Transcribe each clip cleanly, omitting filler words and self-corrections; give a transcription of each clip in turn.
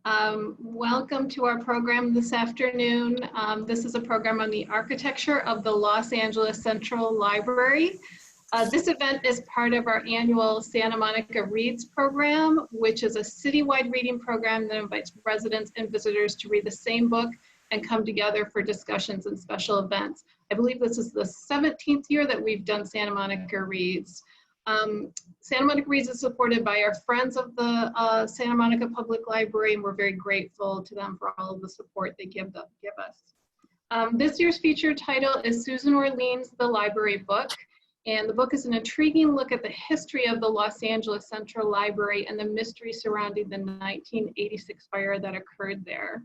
Welcome to our program this afternoon. This is a program on the architecture of the Los Angeles Central Library. This event is part of our annual Santa Monica Reads program, which is a citywide reading program that invites residents and visitors to read the same book and come together for discussions and special events. I believe this is the 17th year that we've done Santa Monica Reads. Santa Monica Reads is supported by our friends of the Santa Monica Public Library, and we're very grateful to them for all of the support they give us. This year's featured title is Susan Orlean's The Library Book, and the book is an intriguing look at the history of the Los Angeles Central Library and the mystery surrounding the 1986 fire that occurred there.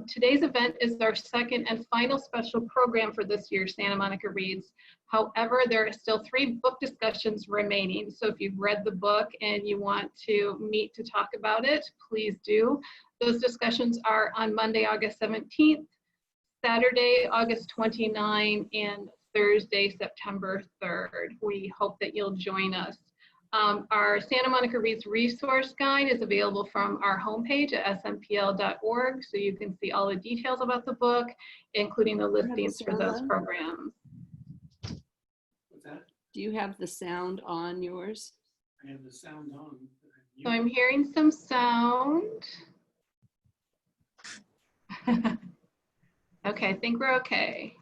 Today's event is our second and final special program for this year's Santa Monica Reads. However, there are still 3 book discussions remaining. So if you've read the book and you want to meet to talk about it, please do. Those discussions are on Monday, August 17th, Saturday, August 29th, and Thursday, September 3rd. We hope that you'll join us. Our Santa Monica Reads resource guide is available from our homepage at smpl.org, so you can see all the details about the book, including the listings for those programs. What's that? Do you have the sound on yours? I have the sound on. So I'm hearing some sound. Okay, I think we're okay.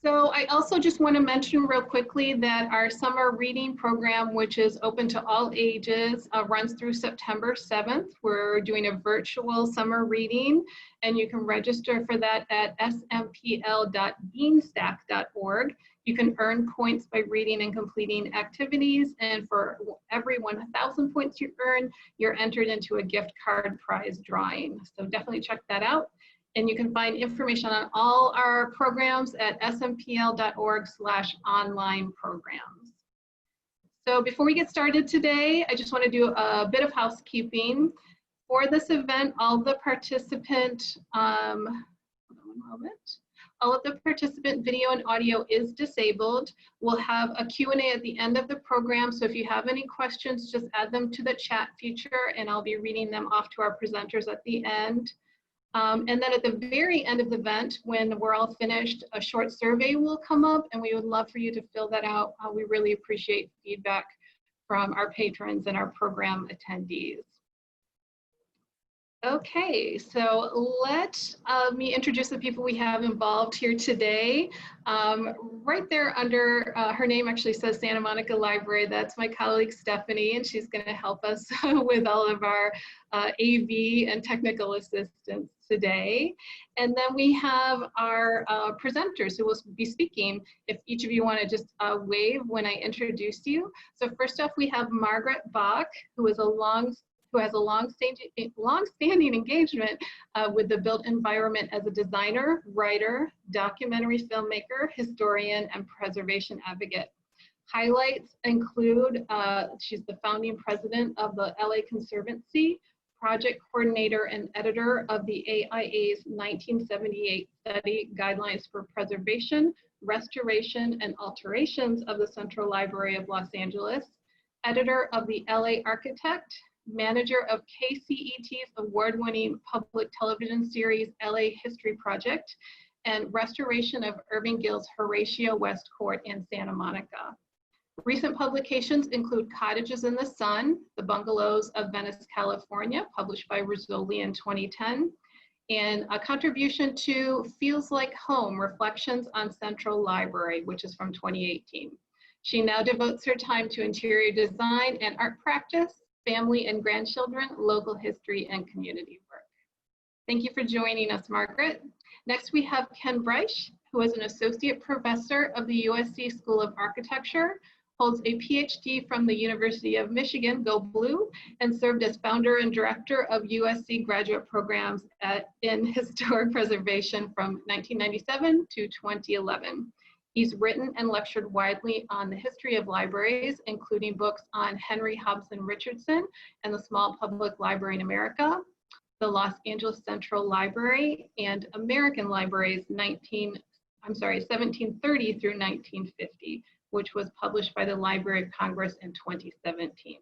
So I also just want to mention real quickly that our summer reading program, which is open to all ages, runs through September 7th. We're doing a virtual summer reading, and you can register for that at smpl.beanstack.org. You can earn points by reading and completing activities, and for every 1,000 points you earn, you're entered into a gift card prize drawing. So definitely check that out. And you can find information on all our programs at smpl.org/online programs. So before we get started today, I just want to do a bit of housekeeping. For this event, all of the participant, all of the participant video and audio is disabled. We'll have a Q&A at the end of the program, so if you have any questions, just add them to the chat feature, and I'll be reading them off to our presenters at the end. And then at the very end of the event, when we're all finished, a short survey will come up, and we would love for you to fill that out. We really appreciate feedback from our patrons and our program attendees. Okay, so let me introduce the people we have involved here today. Right there under her name actually says Santa Monica Library. That's my colleague Stephanie, and she's going to help us with all of our AV and technical assistance today. And then we have our presenters who will be speaking. If each of you want to just wave when I introduce you. So first off, we have Margaret Bach, who has a long-standing engagement with the built environment as a designer, writer, documentary filmmaker, historian, and preservation advocate. Highlights include she's the founding president of the LA Conservancy, project coordinator and editor of the AIA's 1978 study Guidelines for Preservation, Restoration, and Alterations of the Central Library of Los Angeles, editor of the LA Architect, manager of KCET's award-winning public television series LA History Project, and restoration of Irving Gill's Horatio West Court in Santa Monica. Recent publications include Cottages in the Sun, The Bungalows of Venice, California, published by Rizzoli in 2010, and a contribution to Feels Like Home, Reflections on Central Library, which is from 2018. She now devotes her time to interior design and art practice, family and grandchildren, local history, and community work. Thank you for joining us, Margaret. Next, we have Ken Breisch, who is an associate professor of the USC School of Architecture, holds a PhD from the University of Michigan, Go Blue, and served as founder and director of USC graduate programs in historic preservation from 1997 to 2011. He's written and lectured widely on the history of libraries, including books on Henry Hobson Richardson and the Small Public Library in America, the Los Angeles Central Library, and American Libraries 1730 through 1950, which was published by the Library of Congress in 2017.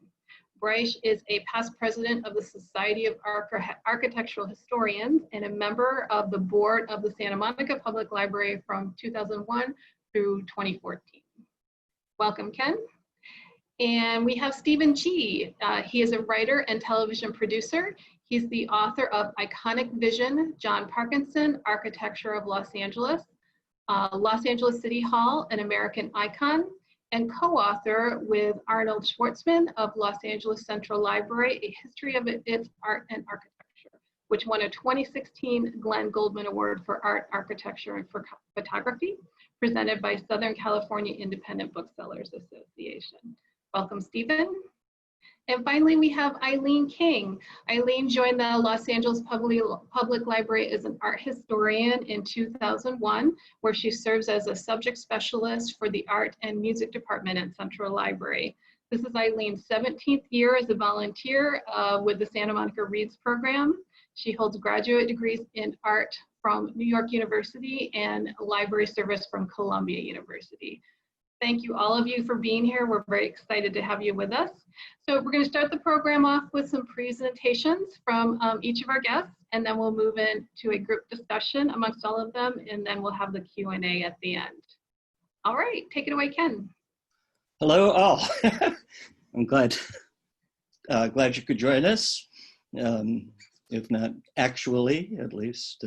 Breisch is a past president of the Society of Architectural Historians and a member of the board of the Santa Monica Public Library from 2001 through 2014. Welcome, Ken. And we have Stephen Chi. He is a writer and television producer. He's the author of Iconic Vision, John Parkinson, Architecture of Los Angeles, Los Angeles City Hall, An American Icon, and co-author with Arnold Schwartzman of Los Angeles Central Library, A History of Its Art and Architecture, which won a 2016 Glenn Goldman Award for Art, Architecture, and for Photography, presented by Southern California Independent Booksellers Association. Welcome, Stephen. And finally, we have Eileen King. Eileen joined the Los Angeles Public Library as an art historian in 2001, where she serves as a subject specialist for the art and music department at Central Library. This is Eileen's 17th year as a volunteer with the Santa Monica Reads program. She holds graduate degrees in art from New York University and library service from Columbia University. Thank you, all of you, for being here. We're very excited to have you with us. So we're going to start the program off with some presentations from each of our guests, and then we'll move into a group discussion amongst all of them, and then we'll have the Q&A at the end. All right, take it away, Ken. Hello, all. I'm glad you could join us, if not actually, at least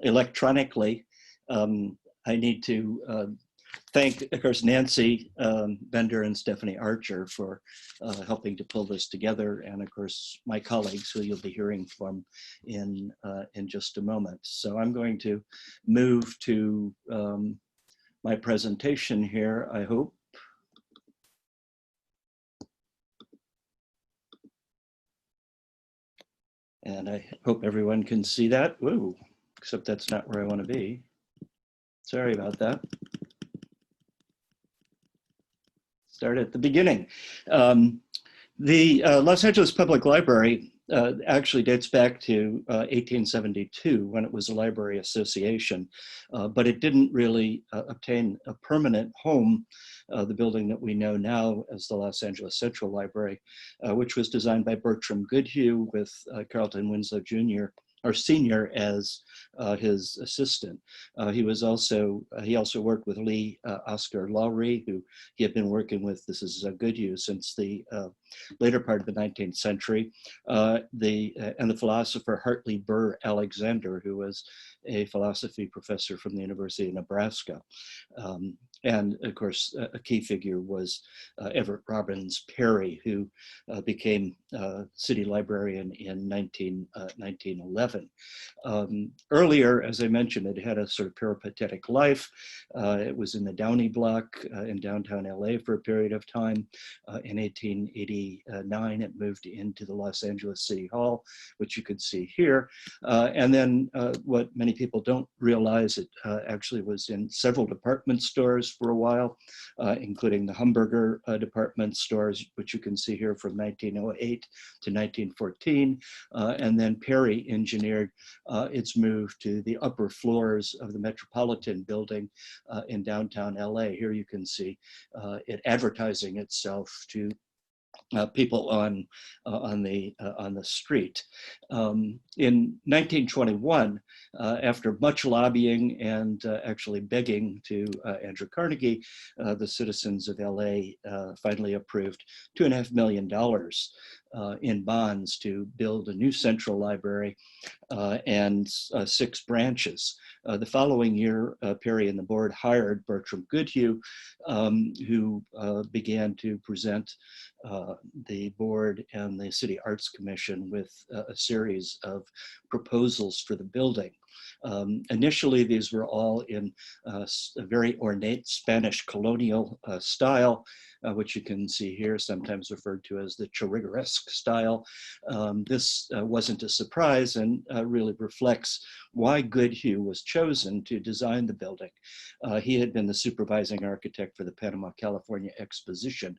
electronically. I need to thank, of course, Nancy Bender and Stephanie Archer for helping to pull this together, and of course, my colleagues who you'll be hearing from in just a moment. So I'm going to move to my presentation here, I hope. And I hope everyone can see that. Whoa, except that's not where I want to be. Sorry about that. Start at the beginning. The Los Angeles Public Library actually dates back to 1872 when it was a library association, but it didn't really obtain a permanent home, the building that we know now as the Los Angeles Central Library, which was designed by Bertram Goodhue with Carlton Winslow Jr. or Sr. as his assistant. He also worked with Lee Oscar Lowry, who he had been working with, this is Goodhue, since the later part of the 19th century, and the philosopher Hartley Burr Alexander, who was a philosophy professor from the University of Nebraska. And of course, a key figure was Everett Robbins Perry, who became city librarian in 1911. Earlier, as I mentioned, it had a sort of peripatetic life. It was in the Downey block in downtown LA for a period of time. In 1889, it moved into the Los Angeles City Hall, which you could see here. And then what many people don't realize, it actually was in several department stores for a while, including the Hamburger department stores, which you can see here from 1908 to 1914. And then Perry engineered its move to the upper floors of the Metropolitan building in downtown LA. Here you can see it advertising itself to people on the street. In 1921, after much lobbying and actually begging to Andrew Carnegie, the citizens of LA finally approved $2.5 million in bonds to build a new central library and 6 branches. The following year, Perry and the board hired Bertram Goodhue, who began to present the board and the City Arts Commission with a series of proposals for the building. Initially, these were all in a very ornate Spanish colonial style, which you can see here, sometimes referred to as the Churrigueresque style. This wasn't a surprise and really reflects why Goodhue was chosen to design the building. He had been the supervising architect for the Panama, California Exposition.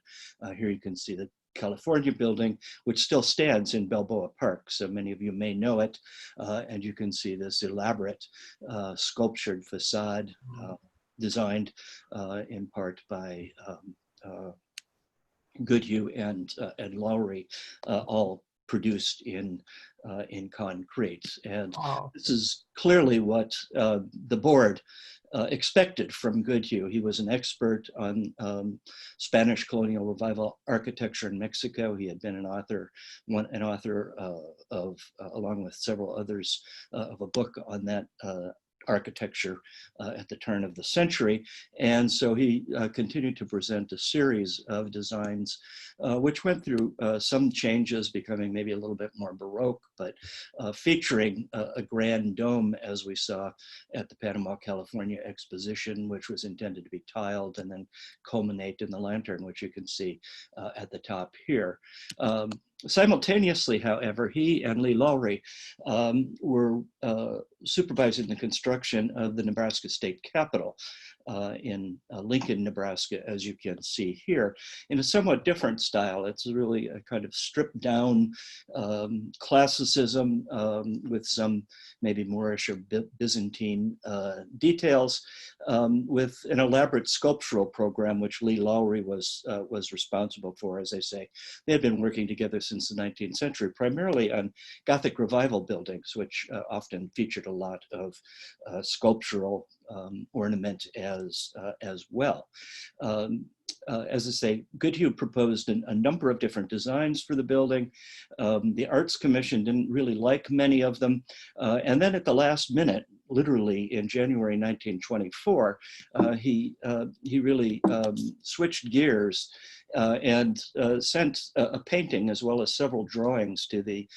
Here you can see the California building, which still stands in Balboa Park. So many of you may know it. And you can see this elaborate sculptured facade designed in part by Goodhue and Lowry all produced in concrete. And Wow. this is clearly what the board expected from Goodhue. He was an expert on Spanish colonial revival architecture in Mexico. He had been an author of, along with several others, of a book on that architecture at the turn of the century. And so he continued to present a series of designs which went through some changes, becoming maybe a little bit more Baroque, but featuring a grand dome, as we saw at the Panama, California exposition, which was intended to be tiled and then culminate in the lantern, which you can see at the top here. Simultaneously, however, he and Lee Lowry were supervising the construction of the Nebraska State Capitol in Lincoln, Nebraska, as you can see here, in a somewhat different style. It's really a kind of stripped down classicism with some maybe Moorish or Byzantine details, with an elaborate sculptural program, which Lee Lowry was responsible for. As I say, they had been working together since the 19th century, primarily on Gothic revival buildings, which often featured a lot of sculptural ornament as well. As I say, Goodhue proposed a number of different designs for the building. The Arts Commission didn't really like many of them. And then at the last minute, literally in January 1924, he really switched gears and sent a painting as well as several drawings to the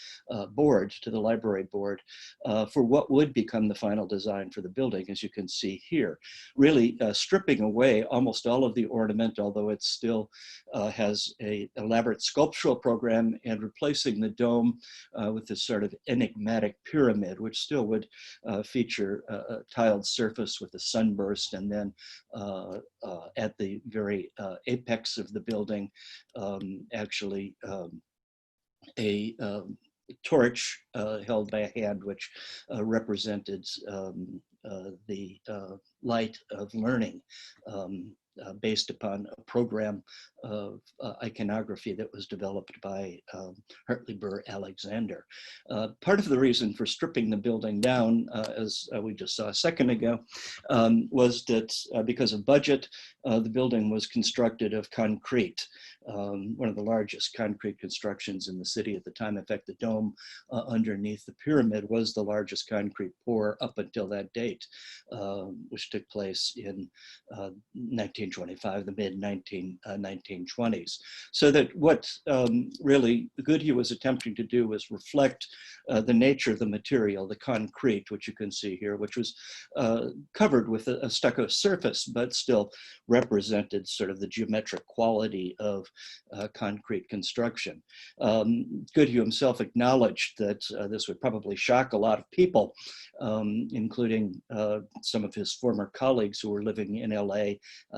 board, to the library board, for what would become the final design for the building, as you can see here. Really stripping away almost all of the ornament, although it still has an elaborate sculptural program, and replacing the dome with this sort of enigmatic pyramid, which still would feature a tiled surface with a sunburst, and then at the very apex of the building, actually a torch held by a hand, which represented the light of learning, based upon a program of iconography that was developed by Hartley Burr Alexander. Part of the reason for stripping the building down, as we just saw a second ago, was that because of budget, the building was constructed of concrete, one of the largest concrete constructions in the city at the time. In fact, the dome underneath the pyramid was the largest concrete pour up until that date, which took place in 1925, the mid-1920s. So that what really Goodhue was attempting to do was reflect the nature of the material, the concrete, which you can see here, which was covered with a stucco surface, but still represented sort of the geometric quality of concrete construction. Goodhue himself acknowledged that this would probably shock a lot of people, including some of his former colleagues who were living in LA.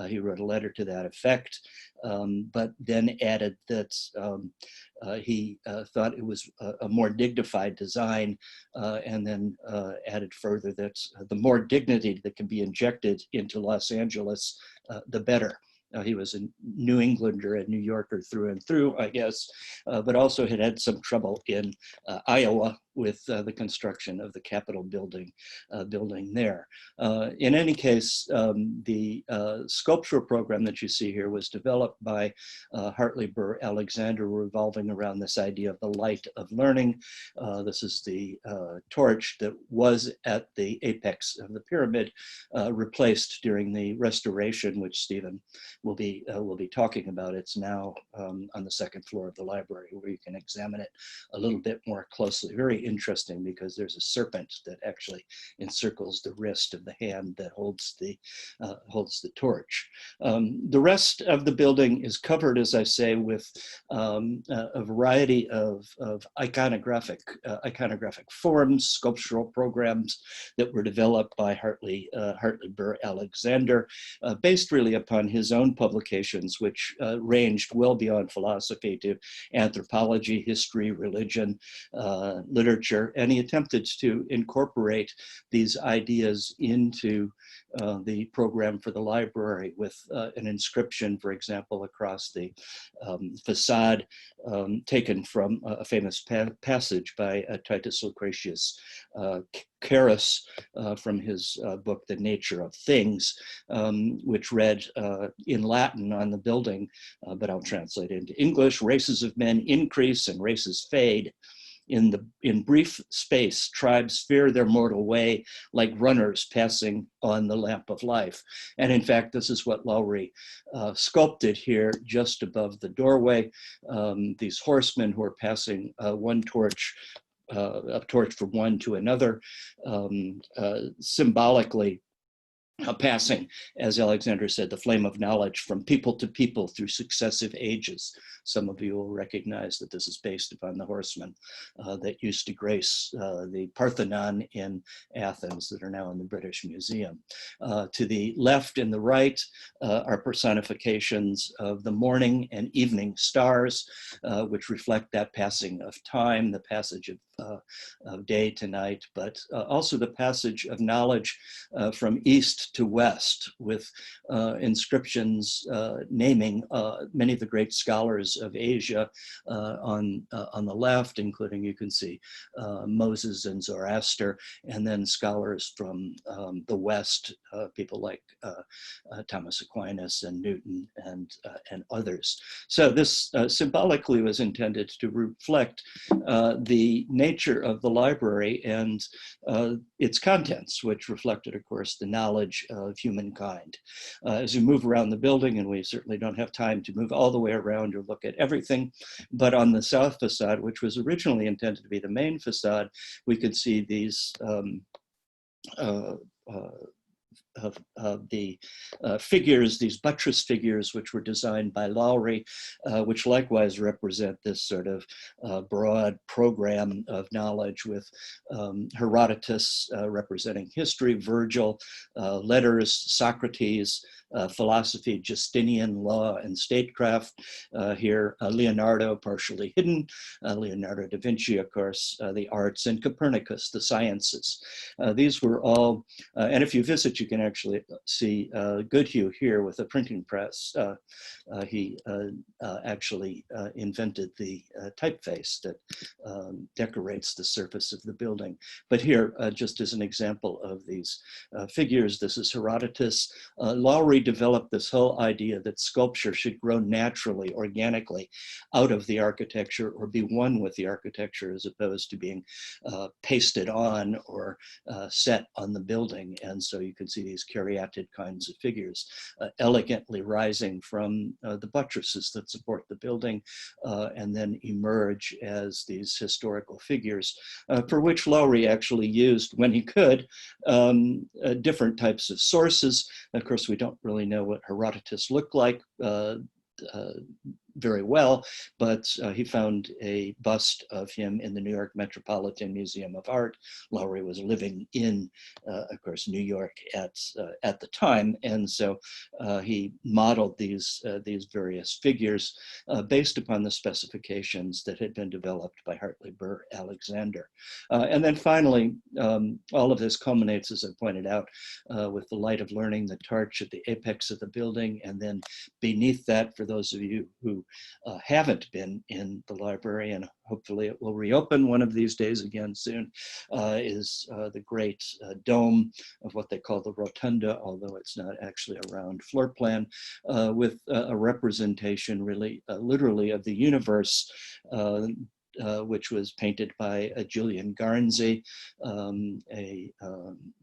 He wrote a letter to that effect, but then added that he thought it was a more dignified design, and then added further that the more dignity that can be injected into Los Angeles, the better. He was a New Englander and New Yorker through and through, I guess, but also had had some trouble in Iowa with the construction of the Capitol building there. In any case, the sculptural program that you see here was developed by Hartley Burr Alexander, revolving around this idea of the light of learning. This is the torch that was at the apex of the pyramid, replaced during the restoration, which Stephen will be talking about. It's now on the second floor of the library, where you can examine it a little bit more closely. Very interesting, because there's a serpent that actually encircles the wrist of the hand that holds the torch. The rest of the building is covered, as I say, with a variety of iconographic forms, sculptural programs that were developed by Hartley Burr Alexander, based really upon his own publications, which ranged well beyond philosophy to anthropology, history, religion, literature, researcher, and he attempted to incorporate these ideas into the program for the library with an inscription, for example, across the facade taken from a famous passage by Titus Lucretius Carus from his book, The Nature of Things, which read in Latin on the building, but I'll translate it into English: races of men increase and races fade. In brief space, tribes fear their mortal way like runners passing on the lamp of life. And in fact, this is what Lowry sculpted here just above the doorway. These horsemen who are passing one torch, a torch from one to another, symbolically passing, as Alexander said, the flame of knowledge from people to people through successive ages. Some of you will recognize that this is based upon the horsemen that used to grace the Parthenon in Athens that are now in the British Museum. To the left and the right are personifications of the morning and evening stars, which reflect that passing of time, the passage of day to night, but also the passage of knowledge from east to west, with inscriptions naming many of the great scholars of Asia on the left, including, you can see, Moses and Zoroaster, and then scholars from the west, people like Thomas Aquinas and Newton and others. So this symbolically was intended to reflect the nature of the library and its contents, which reflected, of course, the knowledge of humankind. As we move around the building, and we certainly don't have time to move all the way around or look at everything, but on the south facade, which was originally intended to be the main facade, we could see these the figures, these buttress figures, which were designed by Lowry, which likewise represent this sort of broad program of knowledge, with Herodotus representing history, Virgil, letters, Socrates, philosophy, Justinian, law, and statecraft. Here, Leonardo, partially hidden, Leonardo da Vinci, of course, the arts, and Copernicus, the sciences. These were all, and if you visit, you can actually see Goodhue here with a printing press. He actually invented the typeface that decorates the surface of the building. But here, just as an example of these figures, this is Herodotus. Lowry developed this whole idea that sculpture should grow naturally, organically, out of the architecture, or be one with the architecture, as opposed to being pasted on or set on the building. And so you can see these caryatid kinds of figures elegantly rising from the buttresses that support the building, and then emerge as these historical figures, for which Lowry actually used, when he could, different types of sources. Of course, we don't really know what Herodotus looked like very well, but he found a bust of him in the New York Metropolitan Museum of Art. Lowry was living in, of course, New York at the time, and so he modeled these various figures based upon the specifications that had been developed by Hartley Burr Alexander. And then finally, all of this culminates, as I pointed out, with the light of learning, the torch at the apex of the building, and then beneath that, for those of you who haven't been in the library, and hopefully it will reopen one of these days again soon, is the great dome of what they call the rotunda, although it's not actually a round floor plan, with a representation really literally of the universe, which was painted by Julian Garnsey, a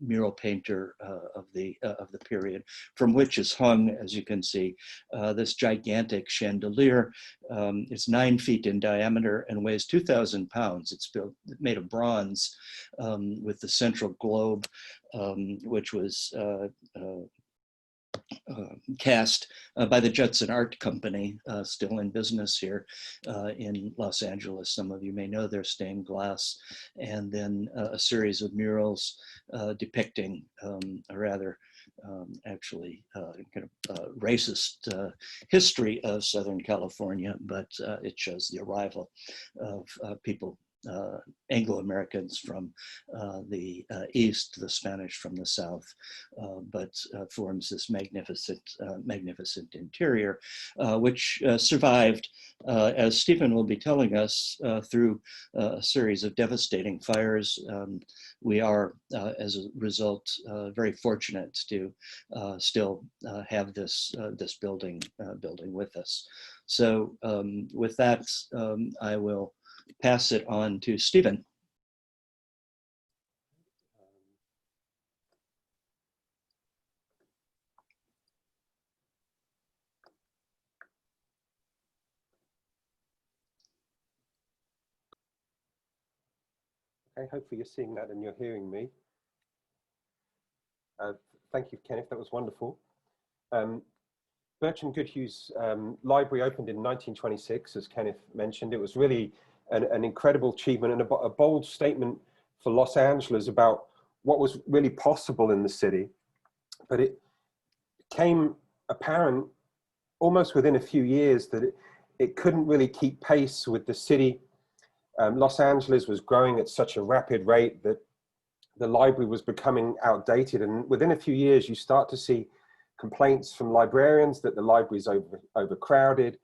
mural painter of the period, from which is hung, as you can see, this gigantic chandelier. It's 9 feet in diameter and weighs 2,000 pounds. It's made of bronze, with the central globe, which was cast by the Judson Art Company, still in business here in Los Angeles. Some of you may know their stained glass, and then a series of murals depicting a rather actually kind of racist history of Southern California, but it shows the arrival of people Anglo-Americans from the east, the Spanish from the south, but forms this magnificent, magnificent interior, which survived, as Stephen will be telling us, through a series of devastating fires. We are, as a result, very fortunate to still have this building with us. So with that, I will pass it on to Stephen. Okay, hopefully you're seeing that and you're hearing me. Thank you, Kenneth, that was wonderful. Bertram Goodhue's library opened in 1926, as Kenneth mentioned. It was really an incredible achievement and a bold statement for Los Angeles about what was really possible in the city. But it became apparent almost within a few years that it couldn't really keep pace with the city. Los Angeles was growing at such a rapid rate that the library was becoming outdated. And within a few years, you start to see complaints from librarians that the library is overcrowded.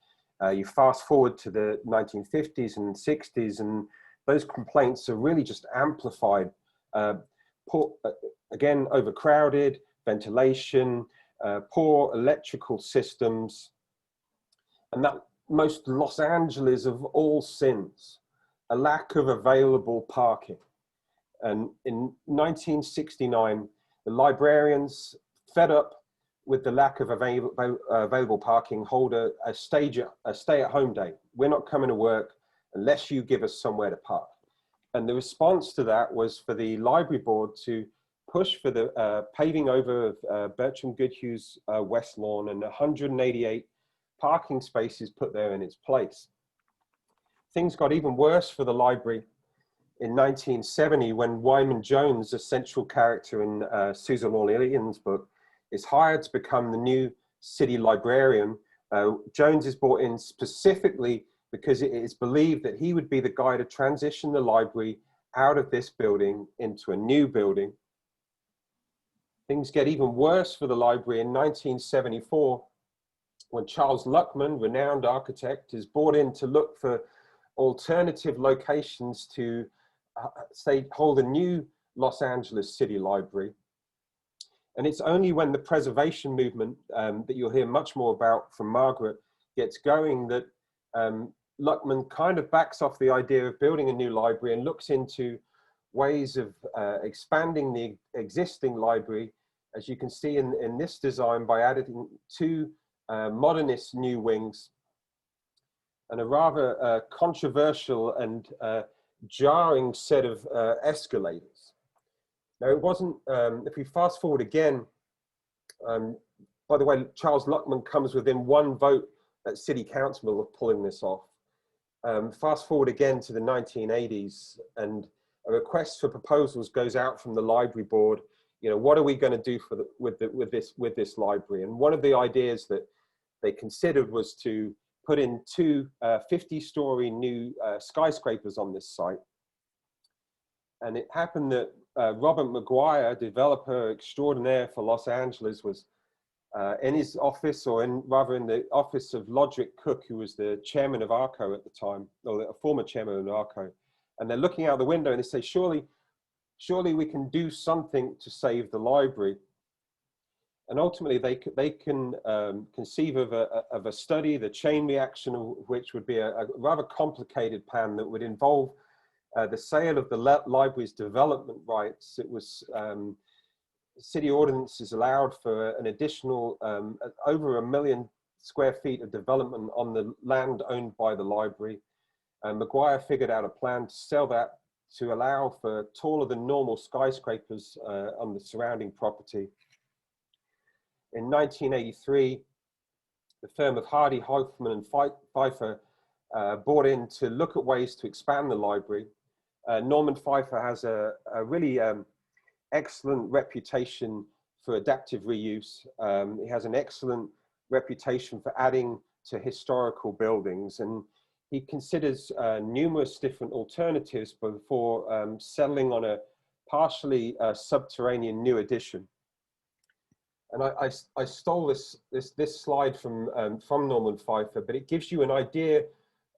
You fast forward to the 1950s and 60s, and those complaints are really just amplified. Again, overcrowded, ventilation, poor electrical systems, and that most Los Angeles of all sins, a lack of available parking. And in 1969, the librarians, fed up with the lack of available parking, hold a stay-at-home day. We're not coming to work unless you give us somewhere to park. And the response to that was for the library board to push for the paving over of Bertram Goodhue's West Lawn, and 188 parking spaces put there in its place. Things got even worse for the library in 1970 when Wyman Jones, a central character in Susan Orlean's book, is hired to become the new city librarian. Jones is brought in specifically because it is believed that he would be the guy to transition the library out of this building into a new building. Things get even worse for the library in 1974 when Charles Luckman, renowned architect, is brought in to look for alternative locations to hold a new Los Angeles City Library. And it's only when the preservation movement that you'll hear much more about from Margaret gets going that Luckman kind of backs off the idea of building a new library and looks into ways of expanding the existing library, as you can see in this design, by adding two modernist new wings and a rather controversial and jarring set of escalators. Now, it wasn't, if we fast forward again, by the way, Charles Luckman comes within one vote at City Council of pulling this off. Fast forward again to the 1980s, and a request for proposals goes out from the library board. You know, what are we going to do with this library? And one of the ideas that they considered was to put in two 50-story new skyscrapers on this site. And it happened that Robert McGuire, developer extraordinaire for Los Angeles, was in his office, or rather in the office of Lodrick Cook, who was the chairman of ARCO at the time, or a former chairman of ARCO. And they're looking out the window and they say, surely we can do something to save the library. And ultimately they can conceive of a study, the chain reaction of which would be a rather complicated plan that would involve the sale of the library's development rights. It was city ordinances allowed for an additional over 1 million square feet of development on the land owned by the library. And McGuire figured out a plan to sell that to allow for taller than normal skyscrapers on the surrounding property. In 1983, the firm of Hardy, Hoffman and Pfeiffer brought in to look at ways to expand the library. Norman Pfeiffer has a really excellent reputation for adaptive reuse. He has an excellent reputation for adding to historical buildings. And he considers numerous different alternatives before settling on a partially subterranean new addition. And I stole this slide from Norman Pfeiffer, but it gives you an idea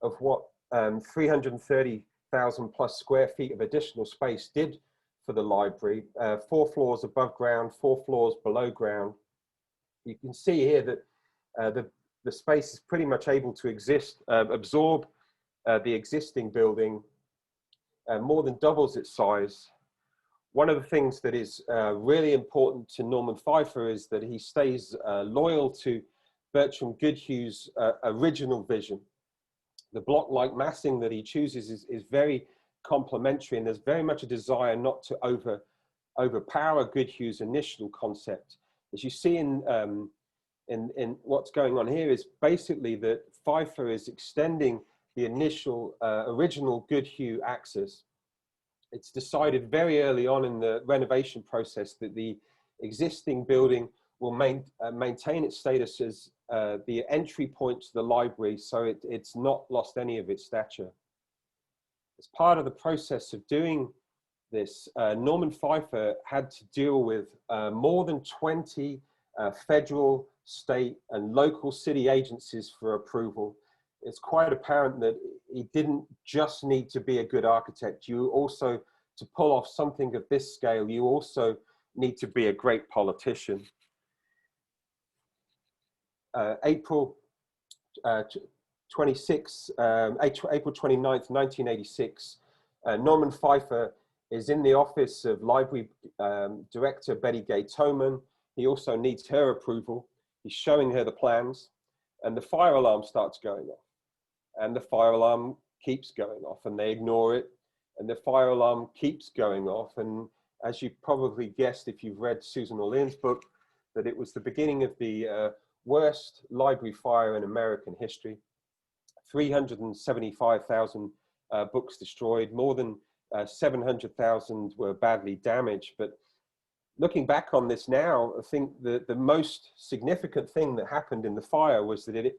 of what 330,000 plus square feet of additional space did for the library, 4 floors above ground, 4 floors below ground. You can see here that the space is pretty much able to absorb the existing building, more than doubles its size. One of the things that is really important to Norman Pfeiffer is that he stays loyal to Bertram Goodhue's original vision. The block-like massing that he chooses is very complementary, and there's very much a desire not to overpower Goodhue's initial concept. As you see in what's going on here is basically that Pfeiffer is extending the initial original Goodhue axis. It's decided very early on in the renovation process that the existing building will maintain its status as the entry point to the library, so it's not lost any of its stature. As part of the process of doing this, Norman Pfeiffer had to deal with more than 20 federal, state, and local city agencies for approval. It's quite apparent that he didn't just need to be a good architect. You also, to pull off something of this scale, you also need to be a great politician. April 29th, 1986, Norman Pfeiffer is in the office of Library Director Betty Gay Toman. He also needs her approval. He's showing her the plans, and the fire alarm starts going off. And the fire alarm keeps going off, and they ignore it, and the fire alarm keeps going off. And as you probably guessed if you've read Susan Orlean's book, that it was the beginning of the worst library fire in American history. 375,000 books destroyed, more than 700,000 were badly damaged. But looking back on this now, I think that the most significant thing that happened in the fire was that it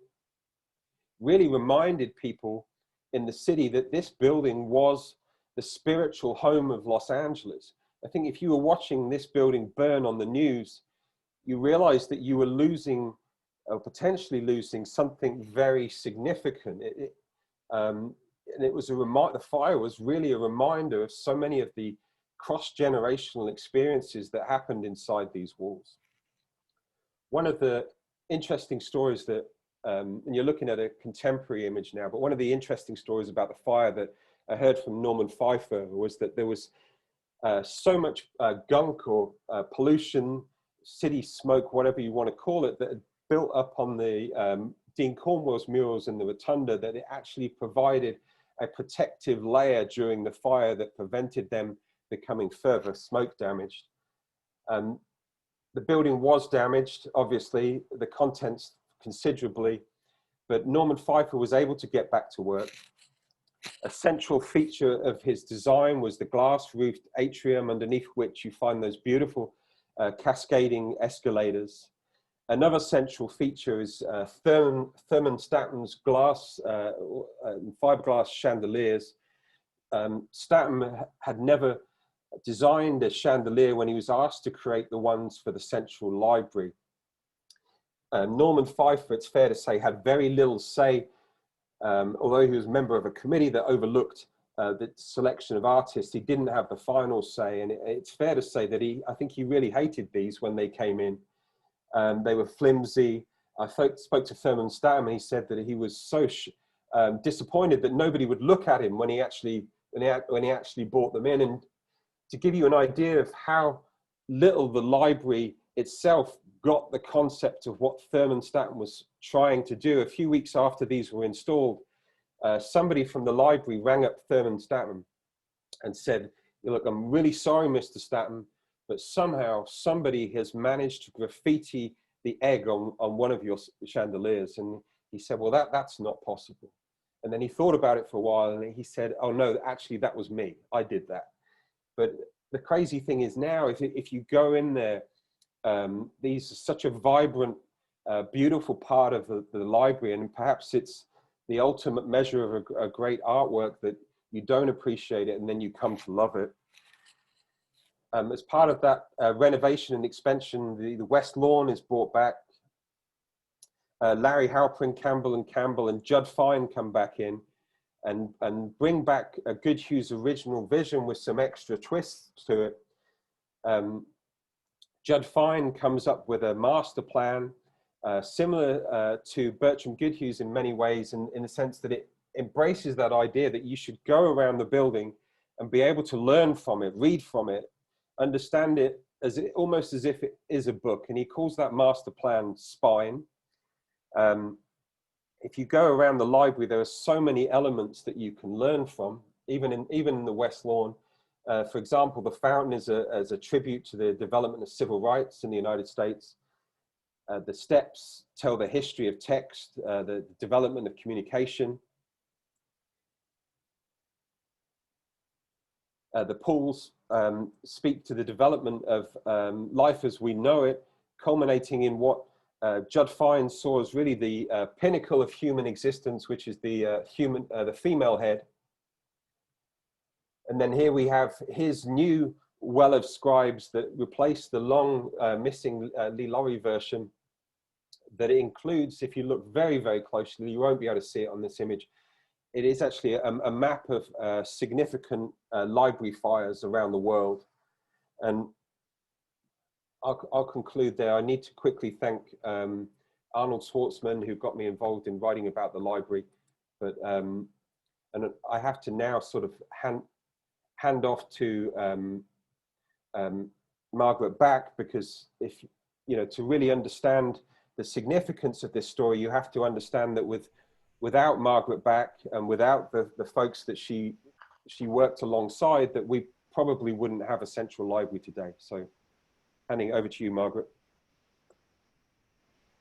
really reminded people in the city that this building was the spiritual home of Los Angeles. I think if you were watching this building burn on the news, you realized that you were losing, or potentially losing, something very significant. And it was the fire was really a reminder of so many of the cross-generational experiences that happened inside these walls. One of the interesting stories that, and you're looking at a contemporary image now, but one of the interesting stories about the fire that I heard from Norman Pfeiffer was that there was so much gunk or pollution, city smoke, whatever you want to call it, that had built up on the Dean Cornwell's murals in the rotunda, that it actually provided a protective layer during the fire that prevented them becoming further smoke damaged. The building was damaged, obviously, the contents considerably, but Norman Pfeiffer was able to get back to work. A central feature of his design was the glass-roofed atrium, underneath which you find those beautiful cascading escalators. Another central feature is Thurman Statham's glass, fiberglass chandeliers. Statham had never designed a chandelier when he was asked to create the ones for the Central Library. Norman Pfeiffer, it's fair to say, had very little say, although he was a member of a committee that overlooked the selection of artists. He didn't have the final say, and it's fair to say that I think he really hated these when they came in. They were flimsy. I spoke to Thurman Statham, and he said that he was so disappointed that nobody would look at him when he actually brought them in. And to give you an idea of how little the library itself got the concept of what Thurman Statham was trying to do, a few weeks after these were installed, somebody from the library rang up Thurman Statham and said, "Look, I'm really sorry, Mr. Statham, but somehow somebody has managed to graffiti the egg on one of your chandeliers." And he said, "Well, that's not possible." And then he thought about it for a while, and he said, "Oh no, actually that was me. I did that." But the crazy thing is now, if you go in there, these are such a vibrant, beautiful part of the library, and perhaps it's the ultimate measure of a great artwork, that you don't appreciate it and then you come to love it. As part of that renovation and expansion, the West Lawn is brought back. Larry Halperin, Campbell and Judd Fine come back in and bring back a Goodhue's original vision with some extra twists to it. Judd Fine comes up with a master plan similar to Bertram Goodhue's in many ways, in the sense that it embraces that idea that you should go around the building and be able to learn from it, read from it, understand it almost as if it is a book. And he calls that master plan Spine. If you go around the library, there are so many elements that you can learn from, even in the West Lawn. For example, the fountain is a tribute to the development of civil rights in the United States. The steps tell the history of text, the development of communication. The pools speak to the development of life as we know it, culminating in what Judd Fine saw as really the pinnacle of human existence, which is the female head. And then here we have his new well of scribes that replace the long missing Lee Laurie version, that it includes, if you look very, very closely, you won't be able to see it on this image, it is actually a map of significant library fires around the world. And I'll conclude there. I need to quickly thank Arnold Schwartzman, who got me involved in writing about the library. But and I have to now sort of hand off to Margaret Bach, because if to really understand the significance of this story, you have to understand that without Margaret Bach and without the folks that she worked alongside, that we probably wouldn't have a central library today. So handing over to you, Margaret.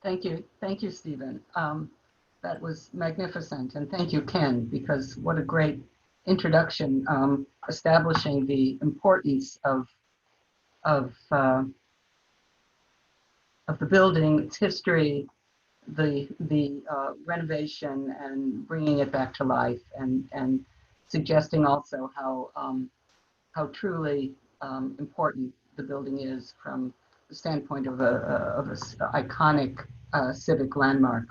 Thank you, Stephen. That was magnificent, and thank you, Ken, because what a great introduction, establishing the importance of the building, its history, the renovation, and bringing it back to life, and suggesting also how truly important the building is from the standpoint of a iconic civic landmark.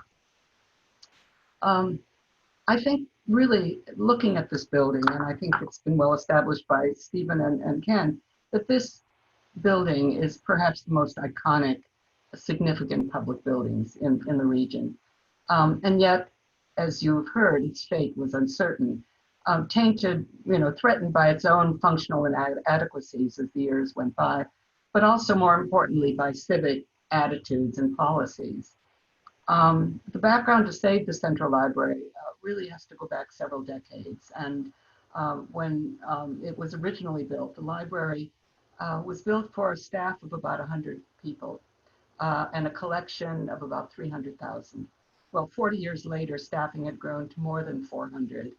I think really looking at this building, and I think it's been well established by Stephen and Ken, that this building is perhaps the most iconic, significant public buildings in the region. And yet, as you've heard, its fate was uncertain, tainted, threatened by its own functional inadequacies as the years went by, but also more importantly by civic attitudes and policies. The background to save the Central Library really has to go back several decades. And when it was originally built, the library was built for a staff of about 100 people and a collection of about 300,000. Well, 40 years later, staffing had grown to more than 400.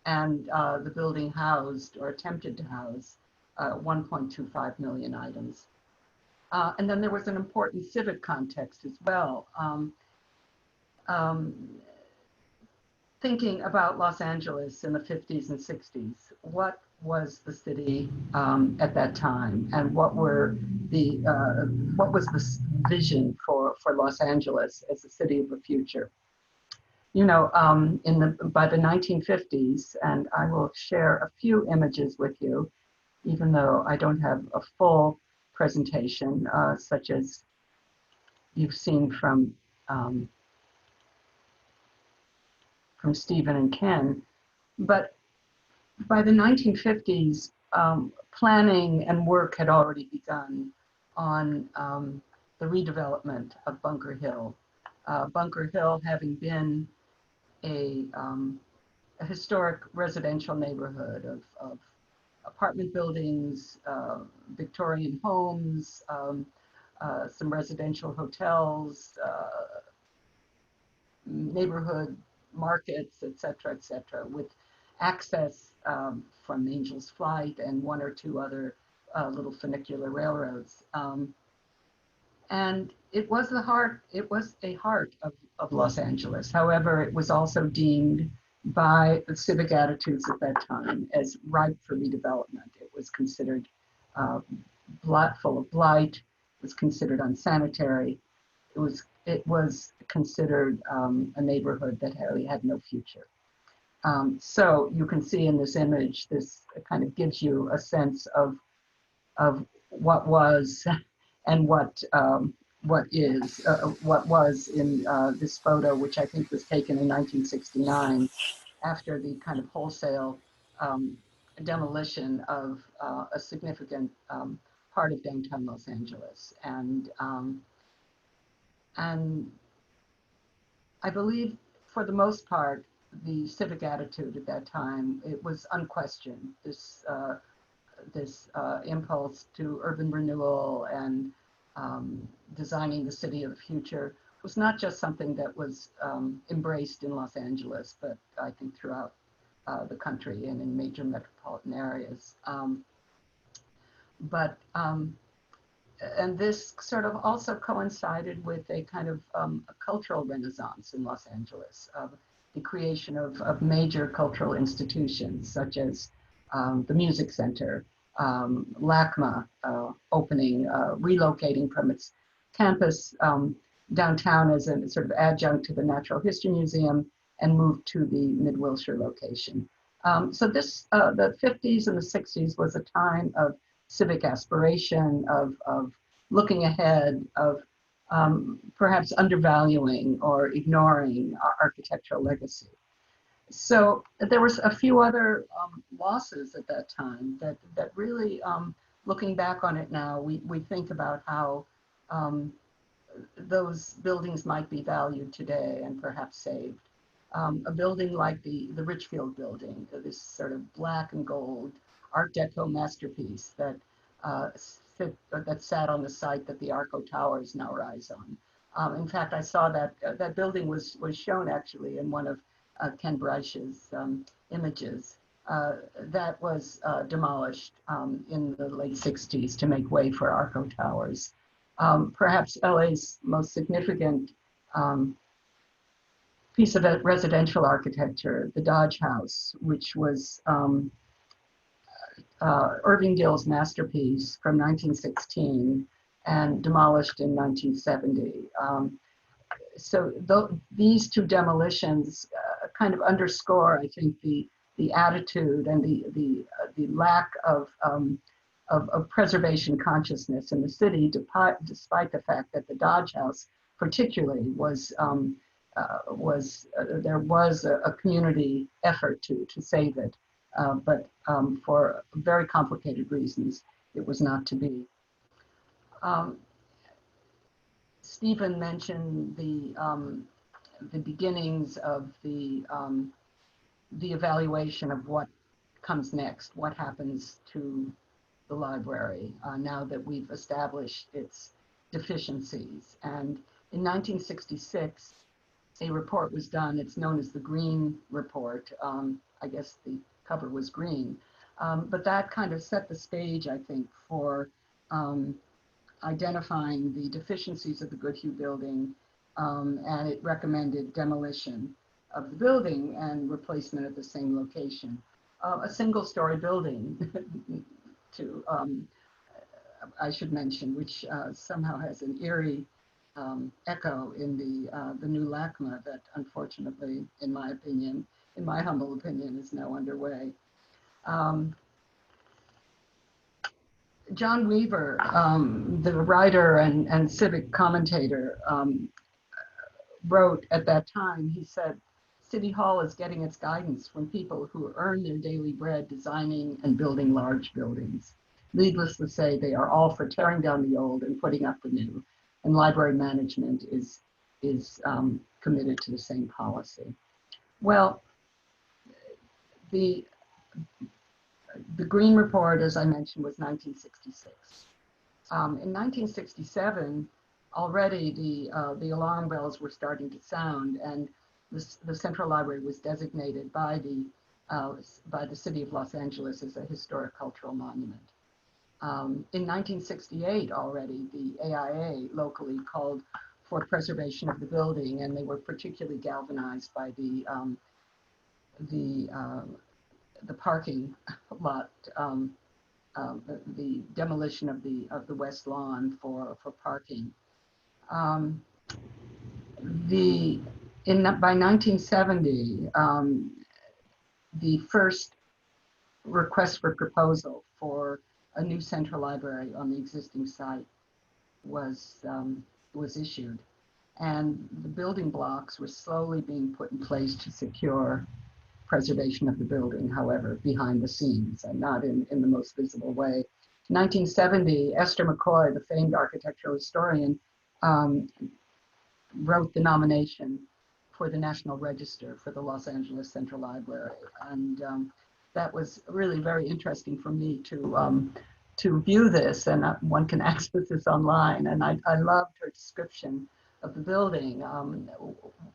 And the building housed, or attempted to house, 1.25 million items. And then there was an important civic context as well. Thinking about Los Angeles in the 50s and 60s, what was the city at that time, and what was the vision for Los Angeles as a city of the future? By the 1950s, and I will share a few images with you, even though I don't have a full presentation, such as you've seen from Stephen and Ken. But by the 1950s, planning and work had already begun on the redevelopment of Bunker Hill. Bunker Hill having been a historic residential neighborhood of apartment buildings, Victorian homes, some residential hotels, neighborhood markets, et cetera, with access from Angel's Flight and one or two other little funicular railroads. And it was a heart of Los Angeles. However, it was also deemed by the civic attitudes at that time as ripe for redevelopment. It was considered full of blight, it was considered unsanitary. It was considered a neighborhood that really had no future. So you can see in this image, this kind of gives you a sense of what was and what was in this photo, which I think was taken in 1969 after the kind of wholesale demolition of a significant part of downtown Los Angeles. And I believe for the most part, the civic attitude at that time, it was unquestioned. This impulse to urban renewal and designing the city of the future was not just something that was embraced in Los Angeles, but I think throughout the country and in major metropolitan areas. And this sort of also coincided with a kind of a cultural renaissance in Los Angeles, of the creation of major cultural institutions such as the Music Center, LACMA opening, relocating from its campus downtown as a sort of adjunct to the Natural History Museum and moved to the Mid-Wilshire location. So this, the 50s and the 60s was a time of civic aspiration, of looking ahead, of perhaps undervaluing or ignoring our architectural legacy. So there was a few other losses at that time that really, looking back on it now, we think about how those buildings might be valued today and perhaps saved. A building like the Richfield building, this sort of black and gold Art Deco masterpiece that sat on the site that the Arco Towers now rise on. In fact, I saw that that building was shown actually in one of Ken Breisch's images. That was demolished in the late 60s to make way for Arco Towers. Perhaps LA's most significant piece of residential architecture, the Dodge House, which was Irving Gill's masterpiece from 1916 and demolished in 1970. So these two demolitions kind of underscore, I think, the attitude and the lack of preservation consciousness in the city, despite the fact that the Dodge House particularly was there was a community effort to save it, but for very complicated reasons, it was not to be. Stephen mentioned the beginnings of the evaluation of what comes next, what happens to the library now that we've established its deficiencies. And in 1966, a report was done. It's known as the Green Report. I guess the cover was green, but that kind of set the stage, I think, for identifying the deficiencies of the Goodhue building, and it recommended demolition of the building and replacement at the same location. A single-story building, to I should mention, which somehow has an eerie echo in the new LACMA that, unfortunately, in my opinion, in my humble opinion, is now underway. John Weaver, the writer and civic commentator, wrote at that time, he said, City Hall is getting its guidance from people who earn their daily bread designing and building large buildings. Needless to say, they are all for tearing down the old and putting up the new, and library management is committed to the same policy. Well, the Green Report, as I mentioned, was 1966. In 1967, already the alarm bells were starting to sound, and the Central Library was designated by the city of Los Angeles as a historic cultural monument. In 1968 already, the AIA locally called for preservation of the building, and they were particularly galvanized by the parking lot, the demolition of the west lawn for parking. By 1970, the first request for proposal for a new central library on the existing site was issued, and the building blocks were slowly being put in place to secure preservation of the building, however, behind the scenes and not in the most visible way. In 1970, Esther McCoy, the famed architectural historian, wrote the nomination for the National Register for the Los Angeles Central Library. And that was really very interesting for me to view this, and one can access this online. And I loved her description of the building.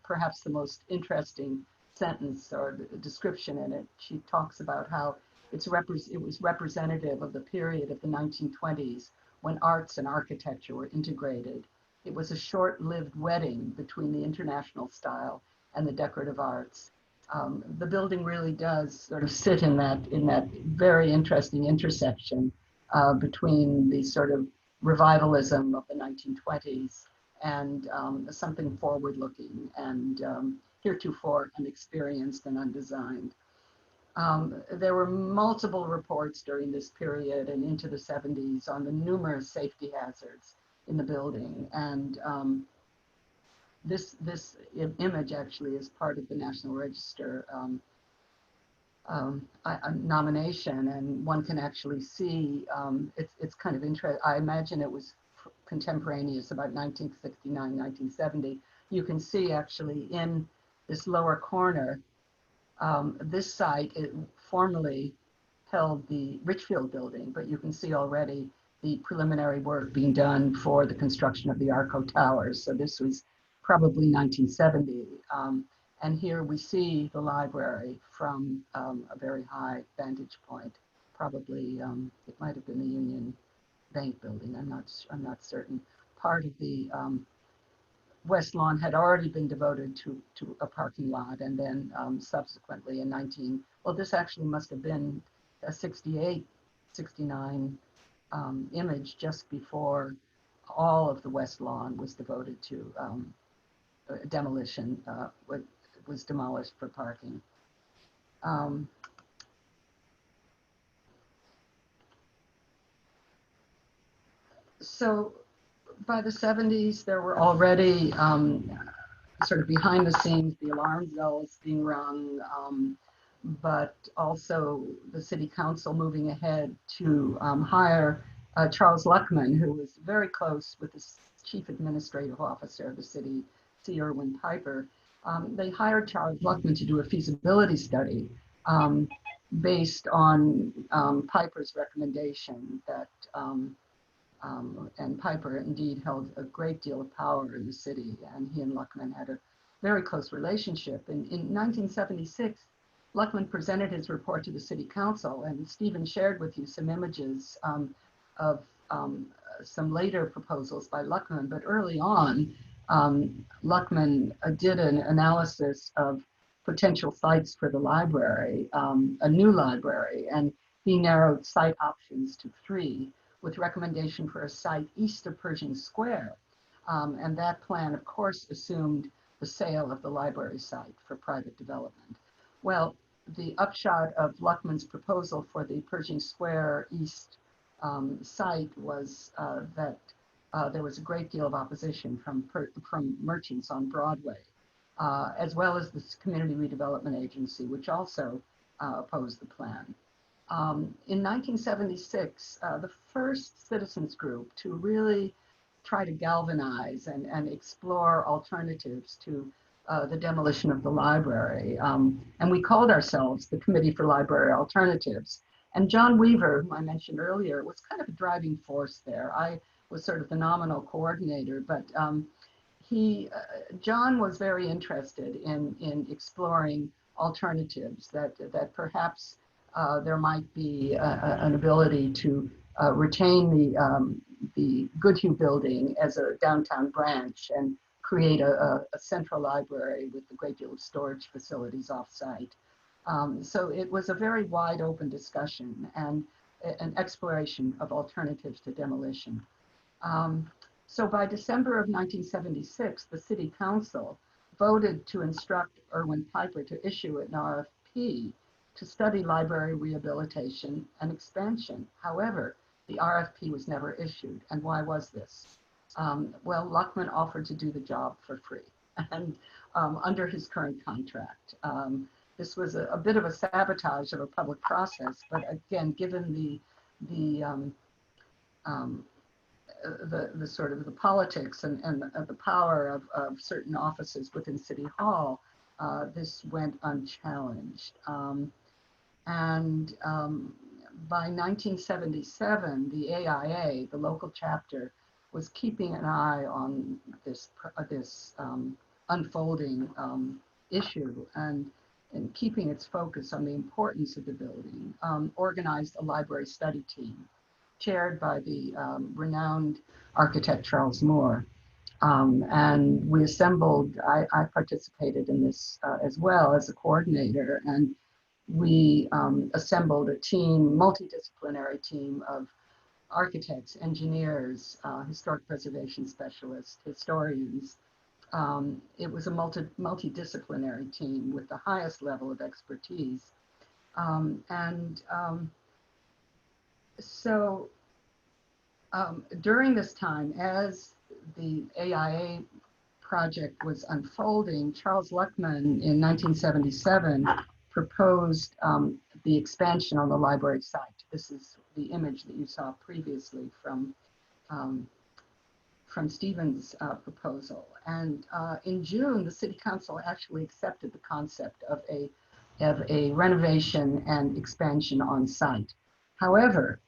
Perhaps the most interesting sentence or description in it, she talks about how it was representative of the period of the 1920s when arts and architecture were integrated. It was a short-lived wedding between the international style and the decorative arts. The building really does sort of sit in that very interesting intersection between the sort of revivalism of the 1920s and something forward-looking and heretofore unexperienced and undesigned. There were multiple reports during this period and into the 70s on the numerous safety hazards in the building, and this image actually is part of the National Register nomination, and one can actually see it's kind of interesting. I imagine it was contemporaneous, about 1969, 1970. You can see actually in this lower corner, this site, it formerly held the Richfield building, but you can see already the preliminary work being done for the construction of the Arco Towers. So this was probably 1970. And here we see the library from a very high vantage point. Probably, it might have been the Union Bank building, I'm not certain. Part of the West Lawn had already been devoted to a parking lot, and then subsequently in this actually must have been a 68, 69 image just before all of the West Lawn was devoted to demolition, was demolished for parking. So by the 70s, there were already sort of behind the scenes, the alarm bells being rung, but also the city council moving ahead to hire Charles Luckman, who was very close with the chief administrative officer of the city, C. Irwin Piper. They hired Charles Luckman to do a feasibility study based on Piper's recommendation that and Piper indeed held a great deal of power in the city, and he and Luckman had a very close relationship. In 1976, Luckman presented his report to the city council, and Stephen shared with you some images of some later proposals by Luckman, but early on, Luckman did an analysis of potential sites for the library, a new library, and he narrowed site options to 3, with recommendation for a site east of Pershing Square. And that plan, of course, assumed the sale of the library site for private development. Well, the upshot of Luckman's proposal for the Pershing Square East site was that there was a great deal of opposition from merchants on Broadway, as well as the Community Redevelopment Agency, which also opposed the plan. In 1976, the first citizens group to really try to galvanize and explore alternatives to the demolition of the library. And we called ourselves the Committee for Library Alternatives. And John Weaver, whom I mentioned earlier, was kind of a driving force there. I was sort of the nominal coordinator, but John was very interested in exploring alternatives that perhaps there might be an ability to retain the Goodhue building as a downtown branch and create a central library with a great deal of storage facilities off-site. So it was a very wide open discussion and an exploration of alternatives to demolition. So by December of 1976, the City Council voted to instruct Irwin Piper to issue an RFP to study library rehabilitation and expansion. However, the RFP was never issued. And why was this? Well, Luckman offered to do the job for free and under his current contract. This was a bit of a sabotage of a public process, but again, given the sort of the politics and the power of certain offices within City Hall, this went unchallenged. By 1977, the AIA, the local chapter, was keeping an eye on this unfolding issue and keeping its focus on the importance of the building, organized a library study team chaired by the renowned architect Charles Moore. And we assembled, I participated in this as well as a coordinator, and we assembled a team, multidisciplinary team of architects, engineers, historic preservation specialists, historians. It was a multidisciplinary team with the highest level of expertise. So during this time, as the AIA project was unfolding, Charles Luckman in 1977 proposed the expansion on the library site. This is the image that you saw previously from Stephen's proposal. And in June, the City Council actually accepted the concept of a renovation and expansion on site. However,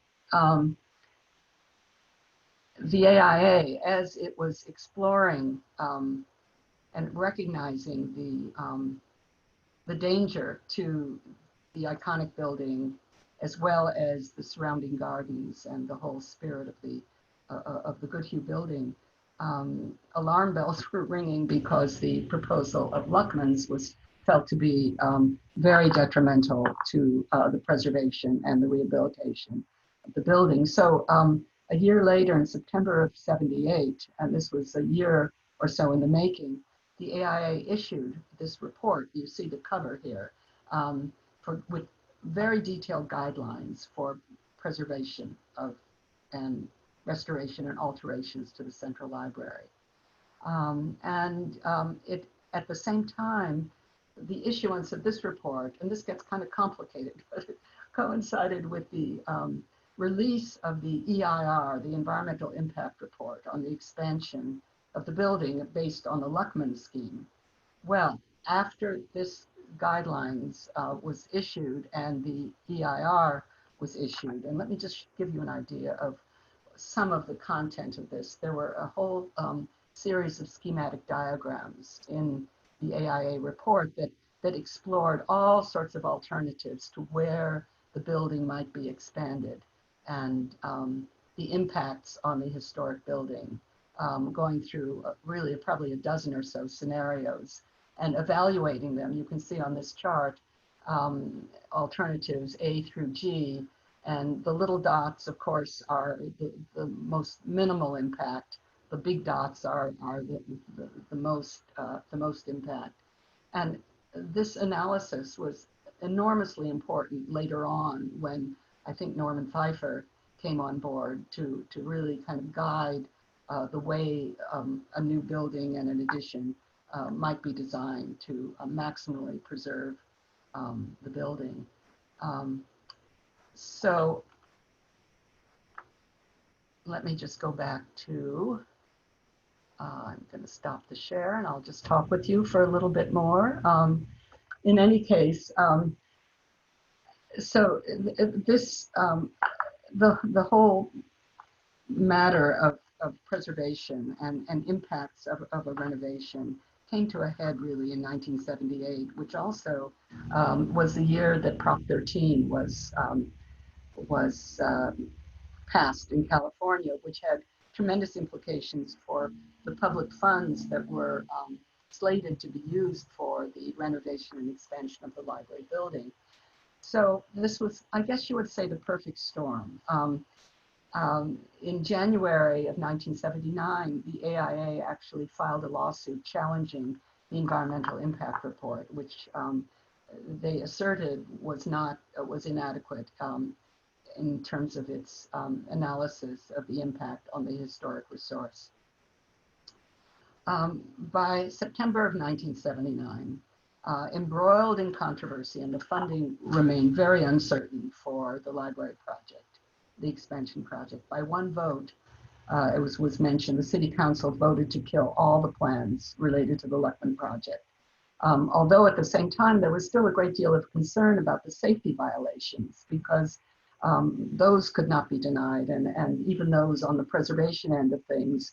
the AIA, as it was exploring and recognizing the danger to the iconic building, as well as the surrounding gardens and the whole spirit of the Goodhue building, alarm bells were ringing because the proposal of Luckman's was felt to be very detrimental to the preservation and the rehabilitation of the building. So a year later, in September of '78, and this was a year or so in the making, the AIA issued this report. You see the cover here, with very detailed guidelines for preservation of and restoration and alterations to the Central Library. At the same time, the issuance of this report, and this gets kind of complicated, but it coincided with the release of the EIR, the Environmental Impact Report on the expansion of the building based on the Luckman scheme. Well, after this guidelines was issued and the EIR was issued, and let me just give you an idea of some of the content of this. There were a whole series of schematic diagrams in the AIA report that explored all sorts of alternatives to where the building might be expanded and the impacts on the historic building, going through really probably a dozen or so scenarios and evaluating them. You can see on this chart alternatives A through G, and the little dots, of course, are the most minimal impact. The big dots are the most impact. And this analysis was enormously important later on when I think Norman Pfeiffer came on board to really kind of guide the way a new building and an addition might be designed to maximally preserve the building. So let me just go back to, I'm going to stop the share and I'll just talk with you for a little bit more. In any case, so this, the whole matter of preservation and impacts of a renovation came to a head really in 1978, which also was the year that Prop 13 was passed in California, which had tremendous implications for the public funds that were slated to be used for the renovation and expansion of the library building. So this was, I guess you would say, the perfect storm. In January of 1979, the AIA actually filed a lawsuit challenging the environmental impact report, which they asserted was inadequate in terms of its analysis of the impact on the historic resource. By September of 1979, embroiled in controversy, and the funding remained very uncertain for the library project, the expansion project. By one vote, it was mentioned, the city council voted to kill all the plans related to the Luckman project. Although at the same time, there was still a great deal of concern about the safety violations, because those could not be denied, and even those on the preservation end of things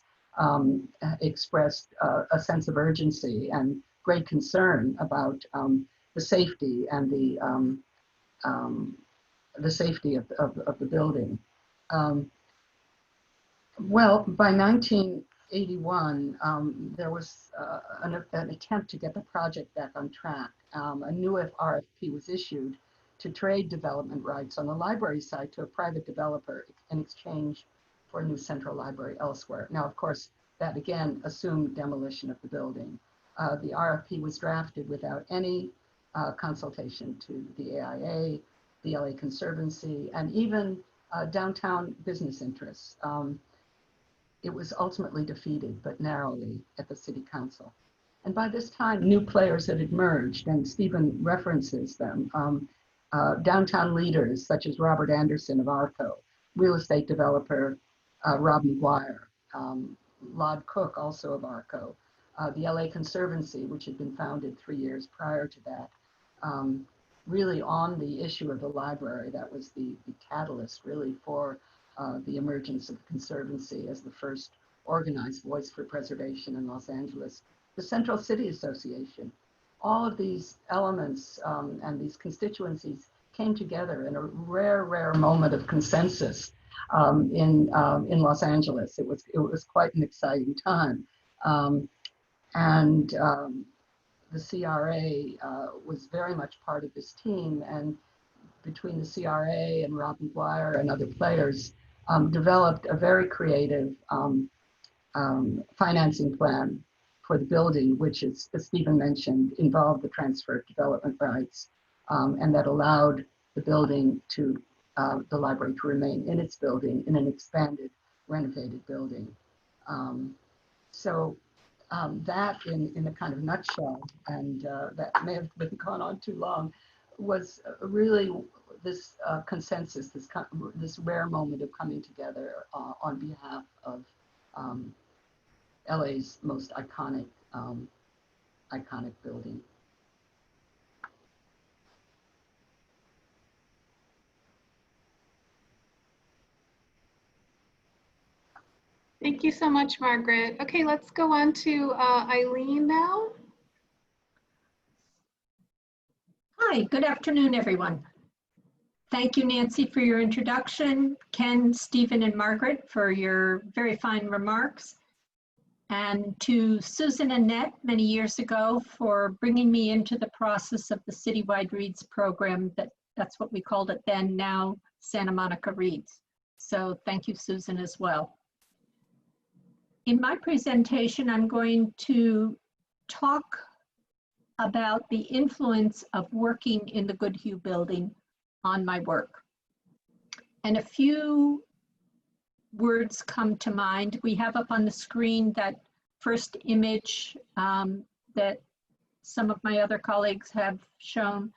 expressed a sense of urgency and great concern about the safety and the safety of the building. Well, by 1981, there was an attempt to get the project back on track. A new RFP was issued to trade development rights on the library side to a private developer in exchange for a new central library elsewhere. Now, of course, that again assumed demolition of the building. The RFP was drafted without any consultation to the AIA, the LA Conservancy, and even downtown business interests. It was ultimately defeated, but narrowly, at the city council. And by this time, new players had emerged, and Stephen references them. Downtown leaders such as Robert Anderson of ARCO, real estate developer Rob McGuire, Lod Cook, also of ARCO, the LA Conservancy, which had been founded 3 years prior to that, really on the issue of the library. That was the catalyst really for the emergence of the Conservancy as the first organized voice for preservation in Los Angeles. The Central City Association. All of these elements and these constituencies came together in a rare moment of consensus in Los Angeles. It was quite an exciting time. The CRA was very much part of this team, and between the CRA and Rob McGuire and other players, developed a very creative financing plan for the building, which, as Stephen mentioned, involved the transfer of development rights, and that allowed the building to, the library to remain in its building in an expanded, renovated building. That in a kind of nutshell, and that may have been gone on too long, was really this consensus, this rare moment of coming together on behalf of LA's most iconic building. Thank you so much, Margaret. Okay, let's go on to Eileen now. Hi, good afternoon, everyone. Thank you, Nancy, for your introduction, Ken, Stephen, and Margaret for your very fine remarks, and to Susan and Annette many years ago for bringing me into the process of the Citywide Reads program. That's what we called it then, now Santa Monica Reads. So thank you, Susan, as well. In my presentation, I'm going to talk about the influence of working in the Goodhue building on my work. And a few words come to mind. We have up on the screen that first image that some of my other colleagues have shown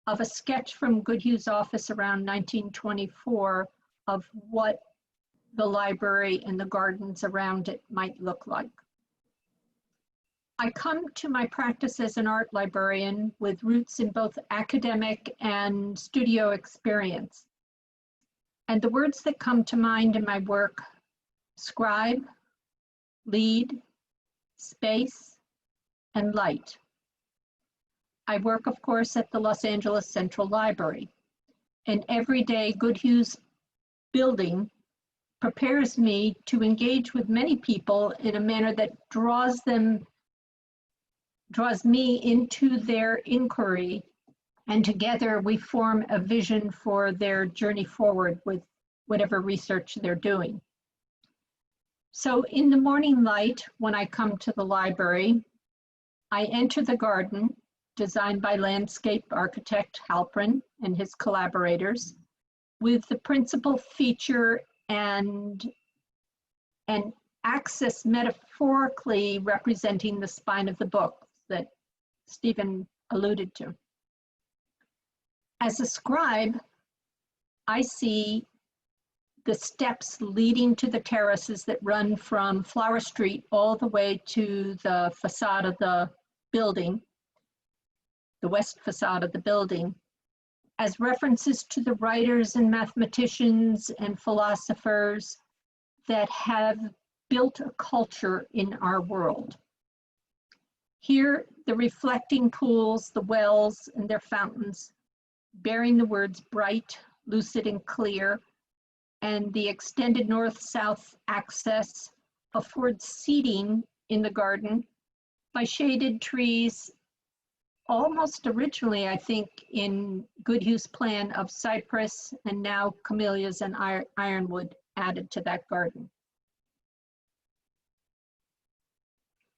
of a sketch from Goodhue's office around 1924 of what the library and the gardens around it might look like. I come to my practice as an art librarian with roots in both academic and studio experience. And the words that come to mind in my work: scribe, lead, space, and light. I work, of course, at the Los Angeles Central Library. And every day, Goodhue's building prepares me to engage with many people in a manner that draws me into their inquiry, and together we form a vision for their journey forward with whatever research they're doing. So in the morning light, when I come to the library, I enter the garden designed by landscape architect Halprin and his collaborators, with the principal feature and an axis metaphorically representing the spine of the book that Stephen alluded to. As a scribe, I see the steps leading to the terraces that run from Flower Street all the way to the facade of the building, the west facade of the building, as references to the writers and mathematicians and philosophers that have built a culture in our world. Here, the reflecting pools, the wells and their fountains, bearing the words bright, lucid, and clear, and the extended north-south access affords seating in the garden by shaded trees, almost originally, I think, in Goodhue's plan of cypress and now camellias and ironwood added to that garden.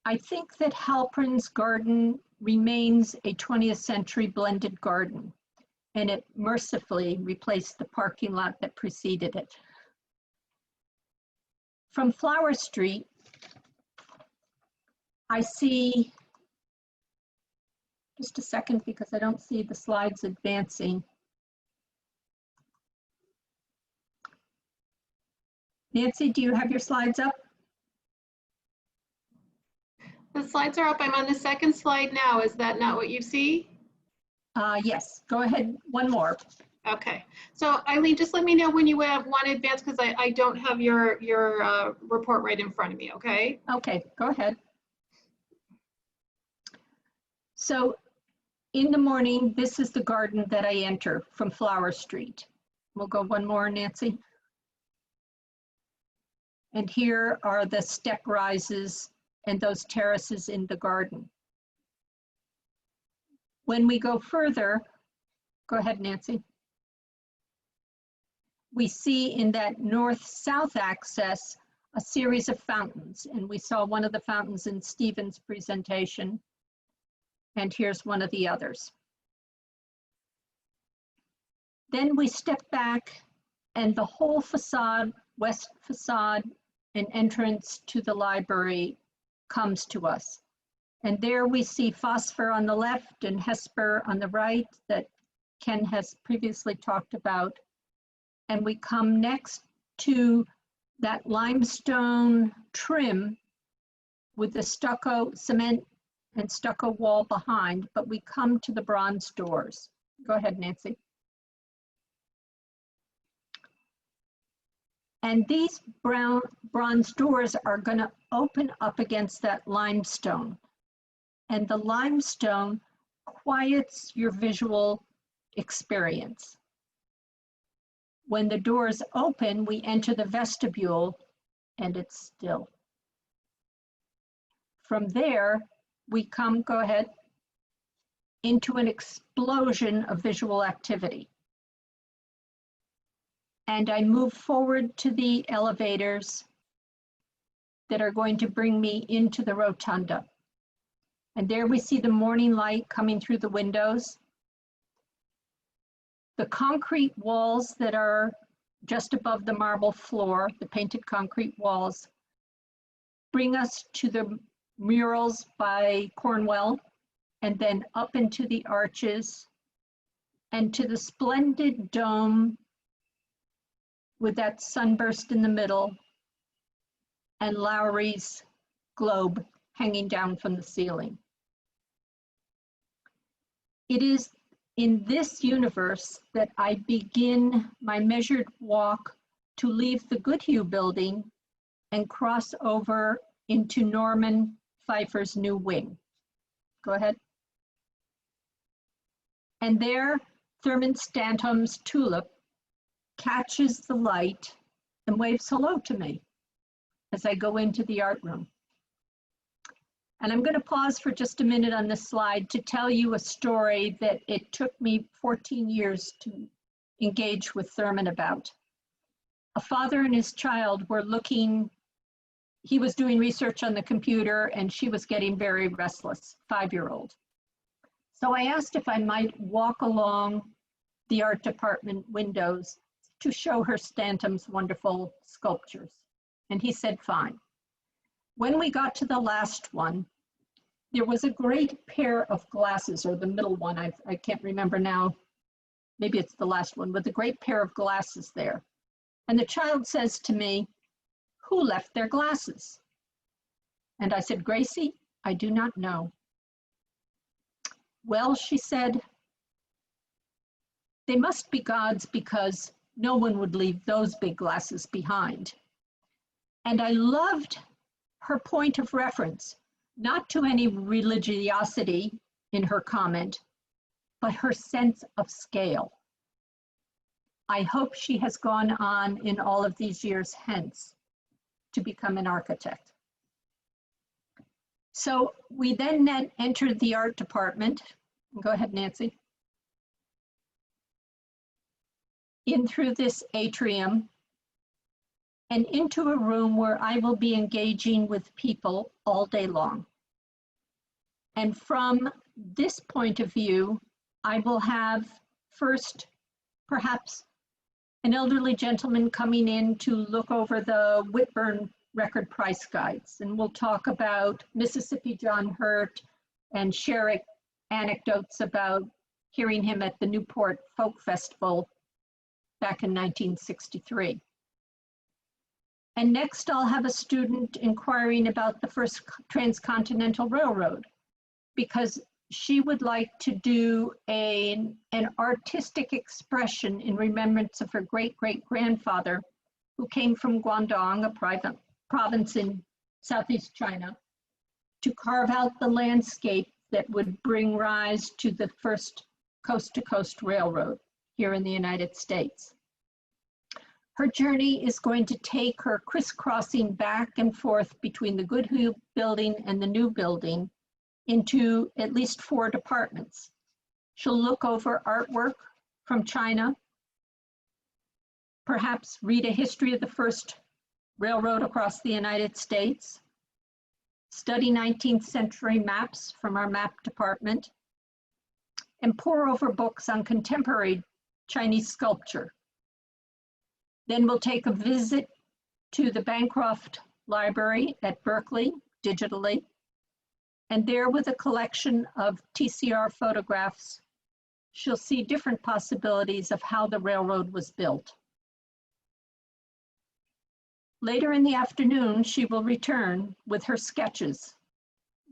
I think that Halprin's garden remains a 20th century blended garden, and it mercifully replaced the parking lot that preceded it. From Flower Street, I see, just a second because I don't see the slides advancing. Nancy, do you have your slides up? The slides are up. I'm on the second slide now. Is that not what you see? Yes, go ahead, one more. Okay, so Eileen, just let me know when you have one advance because I don't have your report right in front of me, okay? Okay, go ahead. So in the morning, this is the garden that I enter from Flower Street. We'll go one more, Nancy. And here are the step rises and those terraces in the garden. When we go further, go ahead, Nancy. We see in that north-south access a series of fountains, and we saw one of the fountains in Stephen's presentation, and here's one of the others. Then we step back, and the whole facade, west facade, and entrance to the library comes to us. And there we see Phosphor on the left and Hesper on the right that Ken has previously talked about. And we come next to that limestone trim with the stucco, cement and stucco wall behind, but we come to the bronze doors. Go ahead, Nancy. And these bronze doors are going to open up against that limestone. And the limestone quiets your visual experience. When the doors open, we enter the vestibule and it's still. From there, we come, go ahead, into an explosion of visual activity. And I move forward to the elevators that are going to bring me into the rotunda. And there we see the morning light coming through the windows. The concrete walls that are just above the marble floor, the painted concrete walls, bring us to the murals by Cornwell, and then up into the arches, and to the splendid dome with that sunburst in the middle, and Lowry's globe hanging down from the ceiling. It is in this universe that I begin my measured walk to leave the Goodhue building and cross over into Norman Pfeiffer's new wing. Go ahead. And there, Thurman Stanton's tulip catches the light and waves hello to me as I go into the art room. And I'm going to pause for just a minute on this slide to tell you a story that it took me 14 years to engage with Thurman about. A father and his child were looking, he was doing research on the computer and she was getting very restless, 5-year-old. So I asked if I might walk along the art department windows to show her Stanton's wonderful sculptures. And he said, fine. When we got to the last one, there was a great pair of glasses, or the middle one, I can't remember now. Maybe it's the last one, with a great pair of glasses there. And the child says to me, who left their glasses? And I said, Gracie, I do not know. Well, she said, they must be God's because no one would leave those big glasses behind. And I loved her point of reference, not to any religiosity in her comment, but her sense of scale. I hope she has gone on in all of these years hence to become an architect. So we then entered the art department. Go ahead, Nancy. In through this atrium and into a room where I will be engaging with people all day long. And from this point of view, I will have first, perhaps, an elderly gentleman coming in to look over the Whitburn record price guides. And we'll talk about Mississippi John Hurt and share anecdotes about hearing him at the Newport Folk Festival back in 1963. And next I'll have a student inquiring about the first transcontinental railroad, because she would like to do an artistic expression in remembrance of her great-great-grandfather, who came from Guangdong, a province in Southeast China, to carve out the landscape that would bring rise to the first coast-to-coast railroad here in the United States. Her journey is going to take her crisscrossing back and forth between the Goodhue building and the new building into at least 4 departments. She'll look over artwork from China, perhaps read a history of the first railroad across the United States, study 19th century maps from our map department, and pore over books on contemporary Chinese sculpture. Then we'll take a visit to the Bancroft Library at Berkeley digitally, and there with a collection of TCR photographs, she'll see different possibilities of how the railroad was built. Later in the afternoon, she will return with her sketches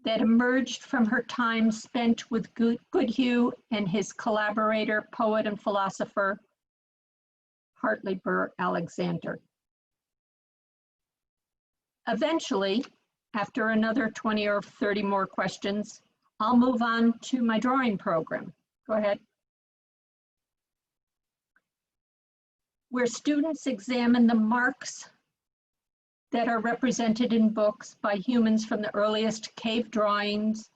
that emerged from her time spent with Goodhue and his collaborator, poet and philosopher, Hartley Burr Alexander. Eventually, after another 20 or 30 more questions, I'll move on to my drawing program. Go ahead. Where students examine the marks that are represented in books by humans from the earliest cave drawings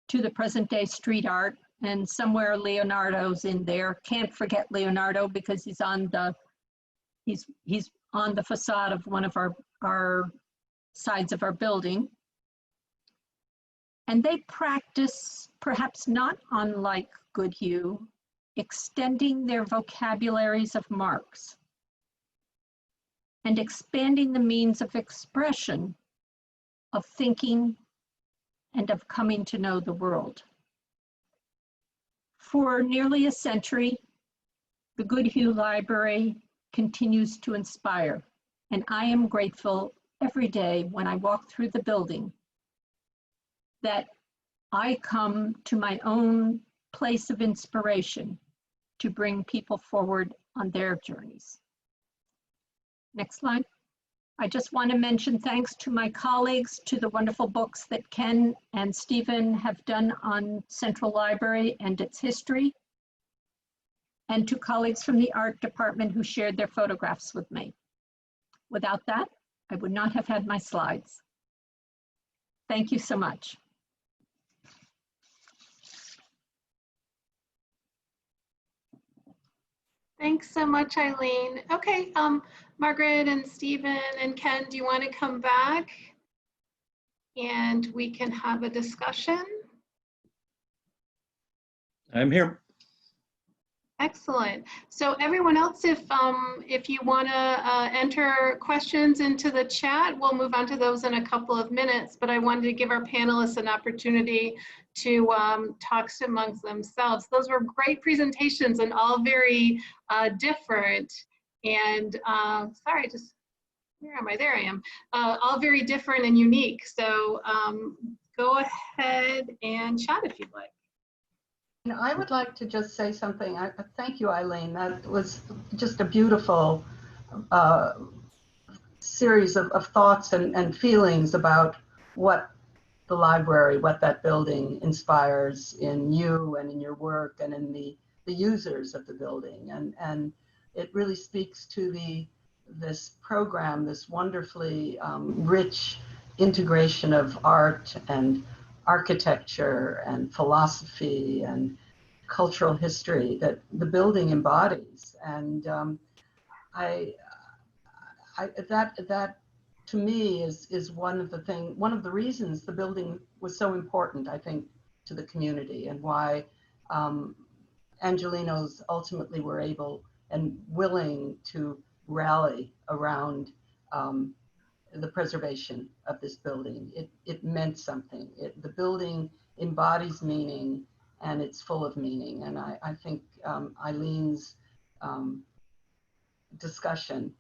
to the present day street art, and somewhere Leonardo's in there. Can't forget Leonardo because he's on the facade of one of our sides of our building. And they practice, perhaps not unlike Goodhue, extending their vocabularies of marks and expanding the means of expression, of thinking, and of coming to know the world. For nearly a century, the Goodhue Library continues to inspire, and I am grateful every day when I walk through the building that I come to my own place of inspiration to bring people forward on their journeys. Next slide. I just want to mention thanks to my colleagues, to the wonderful books that Ken and Stephen have done on Central Library and its history, and to colleagues from the art department who shared their photographs with me. Without that, I would not have had my slides. Thank you so much. Thanks so much, Eileen. Okay, Margaret and Stephen and Ken, do you want to come back and we can have a discussion? I'm here. Excellent. So everyone else, if you want to enter questions into the chat, we'll move on to those in a couple of minutes. But I wanted to give our panelists an opportunity to talk amongst themselves. Those were great presentations and all very different. And sorry, just where am I? There I am. All very different and unique. So go ahead and chat if you'd like. And I would like to just say something. Thank you, Eileen. That was just a beautiful series of thoughts and feelings about what the library, what that building inspires in you and in your work and in the users of the building. And it really speaks to this program, this wonderfully rich integration of art and architecture and philosophy and cultural history that the building embodies. And that to me is one of the reasons the building was so important, I think, to the community, and why Angelenos ultimately were able and willing to rally around the preservation of this building. It meant something. The building embodies meaning, and it's full of meaning. And I think Eileen's discussion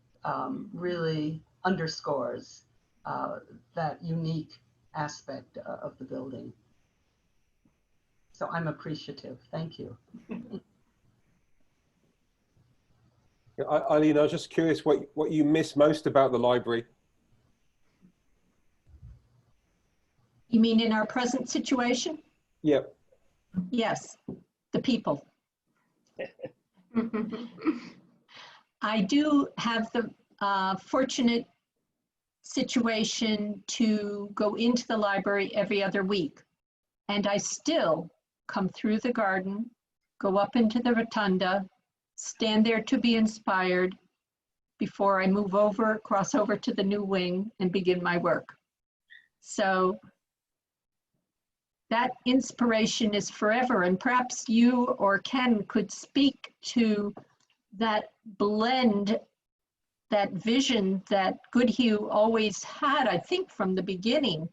really underscores that unique aspect of the building. So I'm appreciative. Thank you. Eileen, I was just curious what you miss most about the library. You mean in our present situation? Yep. Yes, the people. I do have the fortunate situation to go into the library every other week, and I still come through the garden, go up into the rotunda, stand there to be inspired before I move over, cross over to the new wing and begin my work. So that inspiration is forever, and perhaps you or Ken could speak to that blend, that vision that Goodhue always had, I think from the beginning,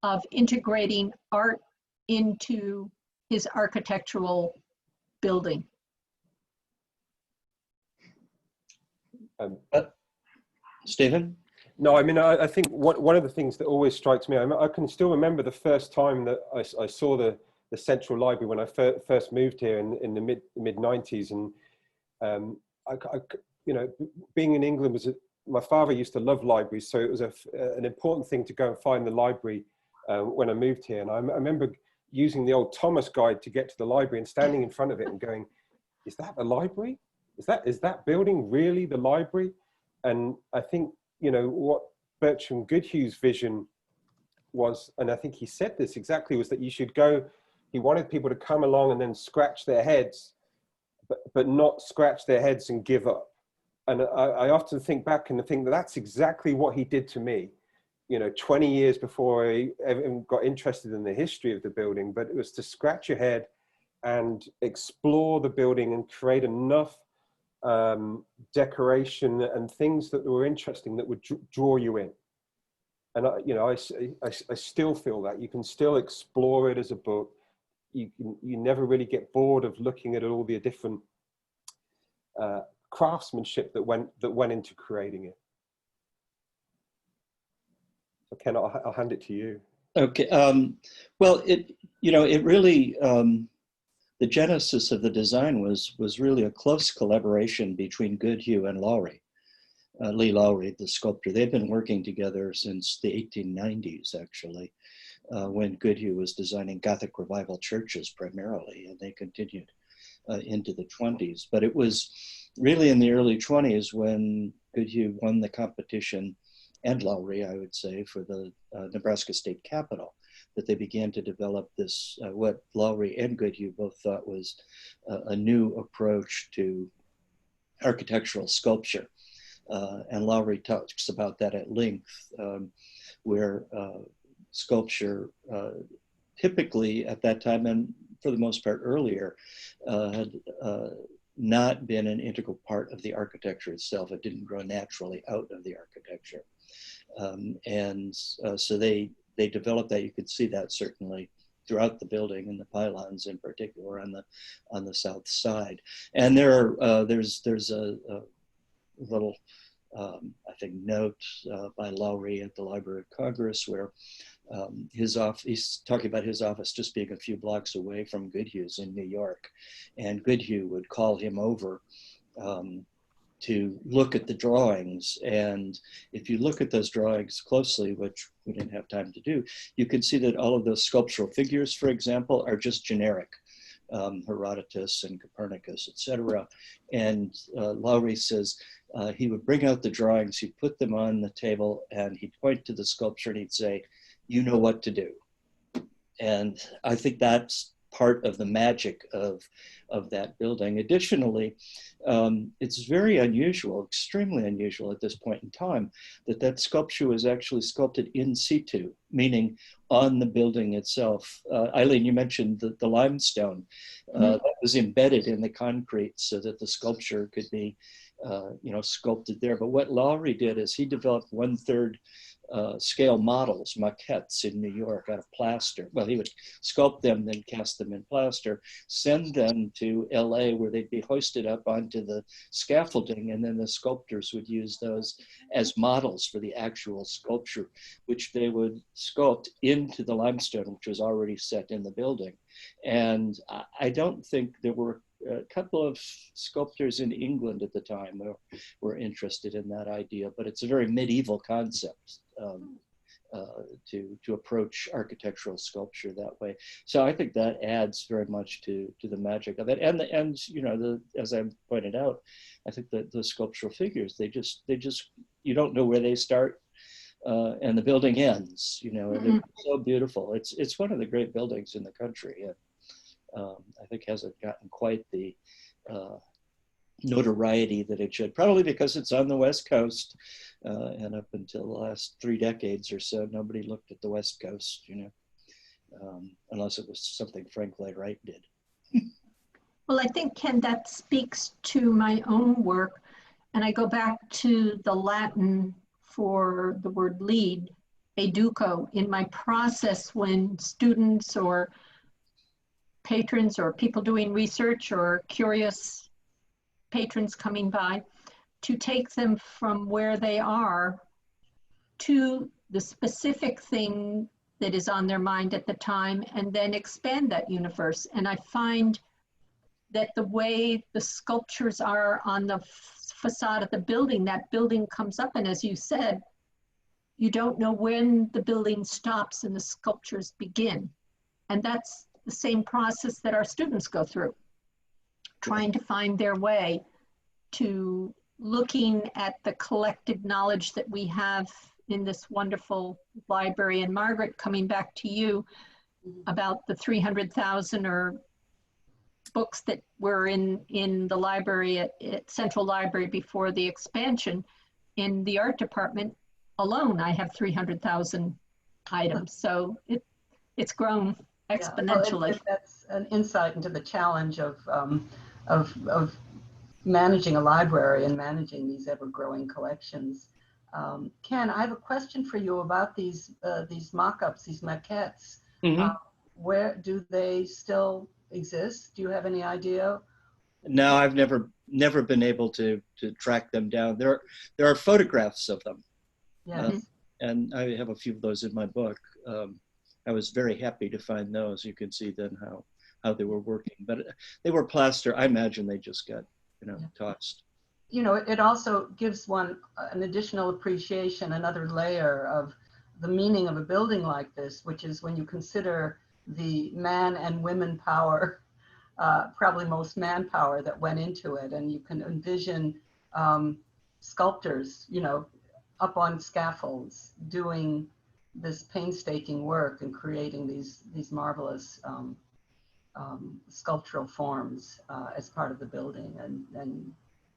of integrating art into his architectural building. Stephen? No, I mean, I think one of the things that always strikes me, I can still remember the first time that I saw the Central Library when I first moved here in the mid 90s. And you know, being in England my father used to love libraries, so it was an important thing to go and find the library when I moved here. And I remember using the old Thomas guide to get to the library and standing in front of it and going, is that the library? Is that building really the library? And I think, you know, what Bertram Goodhue's vision was, and I think he said this exactly, was that you should go, he wanted people to come along and then scratch their heads, but not scratch their heads and give up. And I often think back and think that that's exactly what he did to me, you know, 20 years before I even got interested in the history of the building. But it was to scratch your head and explore the building and create enough decoration and things that were interesting that would draw you in. And you know, I still feel that you can still explore it as a book. You never really get bored of looking at all the different craftsmanship that went into creating it. So Ken, I'll hand it to you. Okay. Well, it really, the genesis of the design was really a close collaboration between Goodhue and Lowry, Lee Lowry, the sculptor. They've been working together since the 1890s, actually, when Goodhue was designing Gothic Revival churches primarily, and they continued into the 20s. But it was really in the early 20s when Goodhue won the competition, and Lowry, I would say, for the Nebraska State Capitol, that they began to develop this, what Lowry and Goodhue both thought was a new approach to architectural sculpture. And Lowry talks about that at length, where sculpture typically at that time, and for the most part earlier, had not been an integral part of the architecture itself. It didn't grow naturally out of the architecture. So they developed that. You could see that certainly throughout the building, and the pylons in particular on the south side. And there's a little I think note by Lowry at the Library of Congress where he's talking about his office just being a few blocks away from Goodhue's in New York, and Goodhue would call him over to look at the drawings. And if you look at those drawings closely, which we didn't have time to do, you can see that all of those sculptural figures, for example, are just generic. Herodotus and Copernicus, etc. And Lowry says he would bring out the drawings, he'd put them on the table, and he'd point to the sculpture and he'd say, "You know what to do." And I think that's part of the magic of that building. Additionally, it's very unusual, extremely unusual at this point in time, that sculpture was actually sculpted in situ, meaning on the building itself. Eileen, you mentioned the limestone that was embedded in the concrete so that the sculpture could be sculpted there. But what Lowry did is he developed 1/3 scale models, maquettes in New York out of plaster. Well, he would sculpt them, then cast them in plaster, send them to LA where they'd be hoisted up onto the scaffolding, and then the sculptors would use those as models for the actual sculpture, which they would sculpt into the limestone, which was already set in the building. And I don't think there were a couple of sculptors in England at the time were interested in that idea, but it's a very medieval concept to approach architectural sculpture that way. So I think that adds very much to the magic of it. And as I pointed out, I think that the sculptural figures, they just you don't know where they start and the building ends. They're so beautiful. It's one of the great buildings in the country. I think hasn't gotten quite the notoriety that it should, probably because it's on the West Coast, and up until the last 3 decades or so, nobody looked at the West Coast, unless it was something Frank Lloyd Wright did. Well, I think, Ken, that speaks to my own work, and I go back to the Latin for the word lead, educo, in my process when students or patrons or people doing research or curious patrons coming by, to take them from where they are to the specific thing that is on their mind at the time, and then expand that universe. And I find that the way the sculptures are on the facade of the building, that building comes up, and as you said, you don't know when the building stops and the sculptures begin. And that's the same process that our students go through, trying to find their way to looking at the collected knowledge that we have in this wonderful library. And Margaret, coming back to you about the 300,000 or books that were in the library at Central Library before the expansion, in the art department alone, I have 300,000 items. So it's grown exponentially. Well, that's an insight into the challenge of managing a library and managing these ever-growing collections. Ken, I have a question for you about these mock-ups, these maquettes. Where do they still exist? Do you have any idea? No, I've never been able to track them down. There are photographs of them. Yes. And I have a few of those in my book. I was very happy to find those. You can see then how they were working, but they were plaster. I imagine they just got tossed. It also gives one an additional appreciation, another layer of the meaning of a building like this, which is when you consider the man and women power, probably most manpower that went into it, and you can envision sculptors, up on scaffolds doing this painstaking work and creating these marvelous sculptural forms as part of the building, and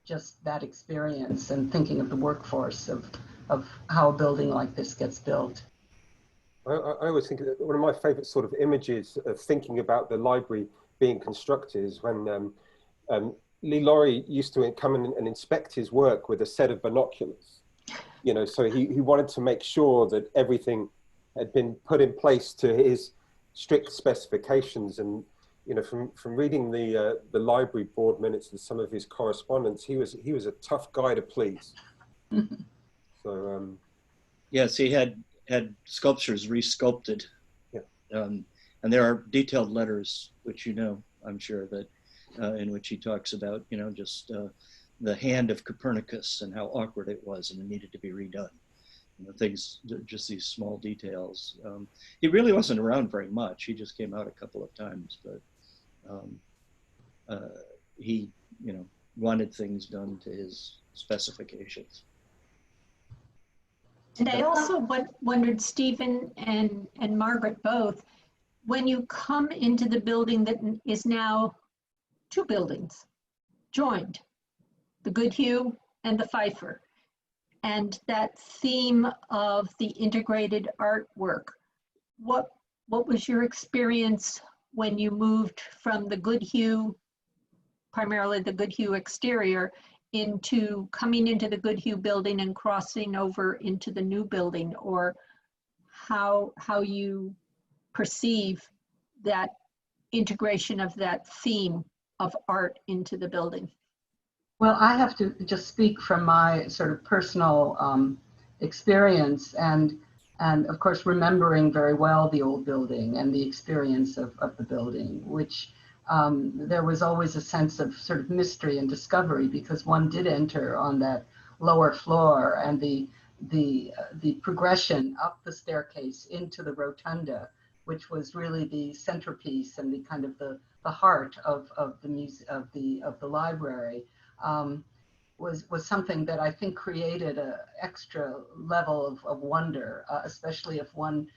just that experience and thinking of the workforce of how a building like this gets built. I always think that one of my favorite sort of images of thinking about the library being constructed is when Lee Laurie used to come in and inspect his work with a set of binoculars. So he wanted to make sure that everything had been put in place to his strict specifications. And from reading the library board minutes and some of his correspondence, he was a tough guy to please. So yes, he had sculptures resculpted. Yeah. And there are detailed letters, which I'm sure that in which he talks about just the hand of Copernicus and how awkward it was and it needed to be redone. Things, just these small details. He really wasn't around very much. He just came out a couple of times, but he, wanted things done to his specifications. And I also wondered, Stephen and Margaret both, when you come into the building that is now two buildings joined, the Goodhue and the Pfeiffer, and that theme of the integrated artwork, what was your experience when you moved from the Goodhue, primarily the Goodhue exterior, into coming into the Goodhue building and crossing over into the new building, or how you perceive that integration of that theme of art into the building? Well, I have to just speak from my sort of personal experience and of course remembering very well the old building and the experience of the building, which there was always a sense of sort of mystery and discovery, because one did enter on that lower floor, and the progression up the staircase into the rotunda, which was really the centerpiece and the kind of the heart of the library, was something that I think created an extra level of wonder, especially if one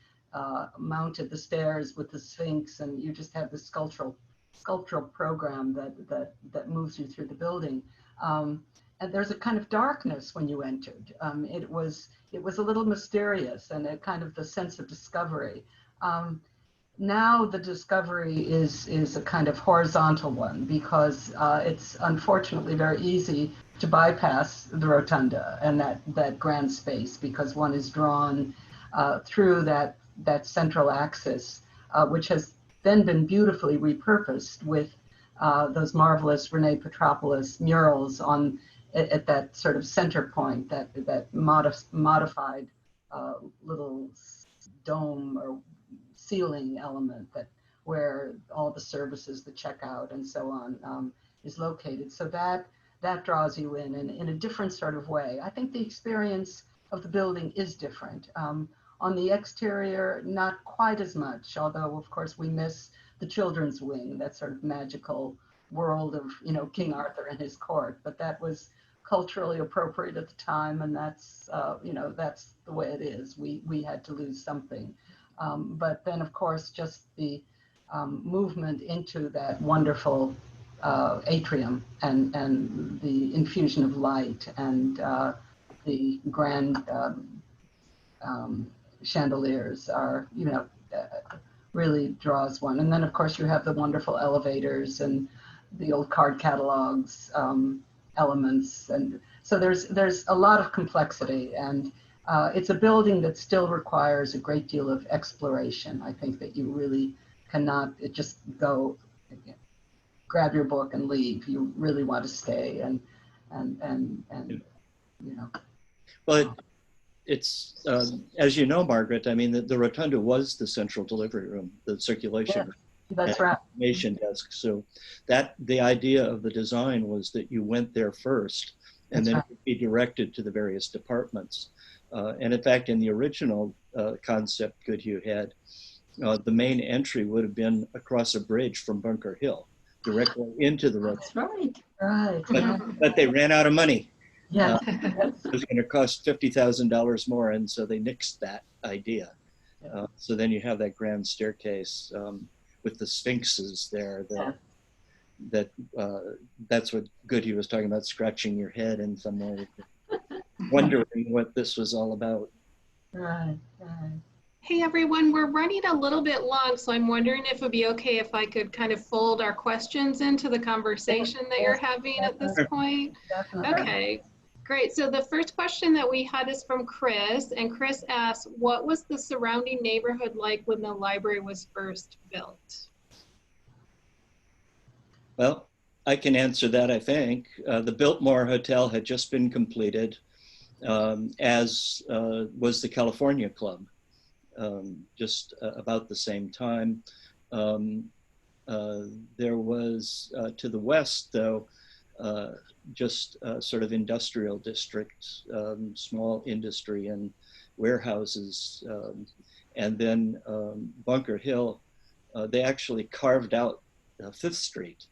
mounted the stairs with the Sphinx and you just have this sculptural program that moves you through the building. And there's a kind of darkness when you entered. It was a little mysterious, and a kind of the sense of discovery. Now the discovery is a kind of horizontal one, because it's unfortunately very easy to bypass the rotunda and that grand space, because one is drawn through that central axis, which has then been beautifully repurposed with those marvelous Rene Petropoulos murals at that sort of center point, that modified little dome or ceiling element where all the services, the checkout and so on, is located. So that draws you in a different sort of way. I think the experience of the building is different. On the exterior, not quite as much, although of course we miss the children's wing, that sort of magical world of King Arthur and his court. But that was culturally appropriate at the time, and that's that's the way it is. We had to lose something. But then, of course, just the movement into that wonderful atrium and the infusion of light and the grand chandeliers are, really draws one. And then, of course, you have the wonderful elevators and the old card catalogs elements. And so there's a lot of complexity, and it's a building that still requires a great deal of exploration. I think that you really cannot just go grab your book and leave. You really want to stay and Well, it's as you know, Margaret, I mean, the rotunda was the central delivery room, the circulation. Yeah, that's right. Information desk. So the idea of the design was that you went there first, and then be directed to the various departments. And in fact, in the original concept Goodhue had, the main entry would have been across a bridge from Bunker Hill, directly into the rotunda. That's right. But they ran out of money. Yes. It was going to cost $50,000 more, and so they nixed that idea. So then you have that grand staircase with the sphinxes there. That's what Goody was talking about, scratching your head in some way, wondering what this was all about. Right, right. Hey everyone, we're running a little bit long, so I'm wondering if it would be okay if I could kind of fold our questions into the conversation that you're having at this point. Definitely. Okay, great. So the first question that we had is from Chris, and Chris asks, what was the surrounding neighborhood like when the library was first built? Well, I can answer that, I think. The Biltmore Hotel had just been completed, as was the California Club. Just about the same time. There was, to the west, though, just sort of industrial district, small industry and warehouses. And then Bunker Hill, they actually carved out Fifth Street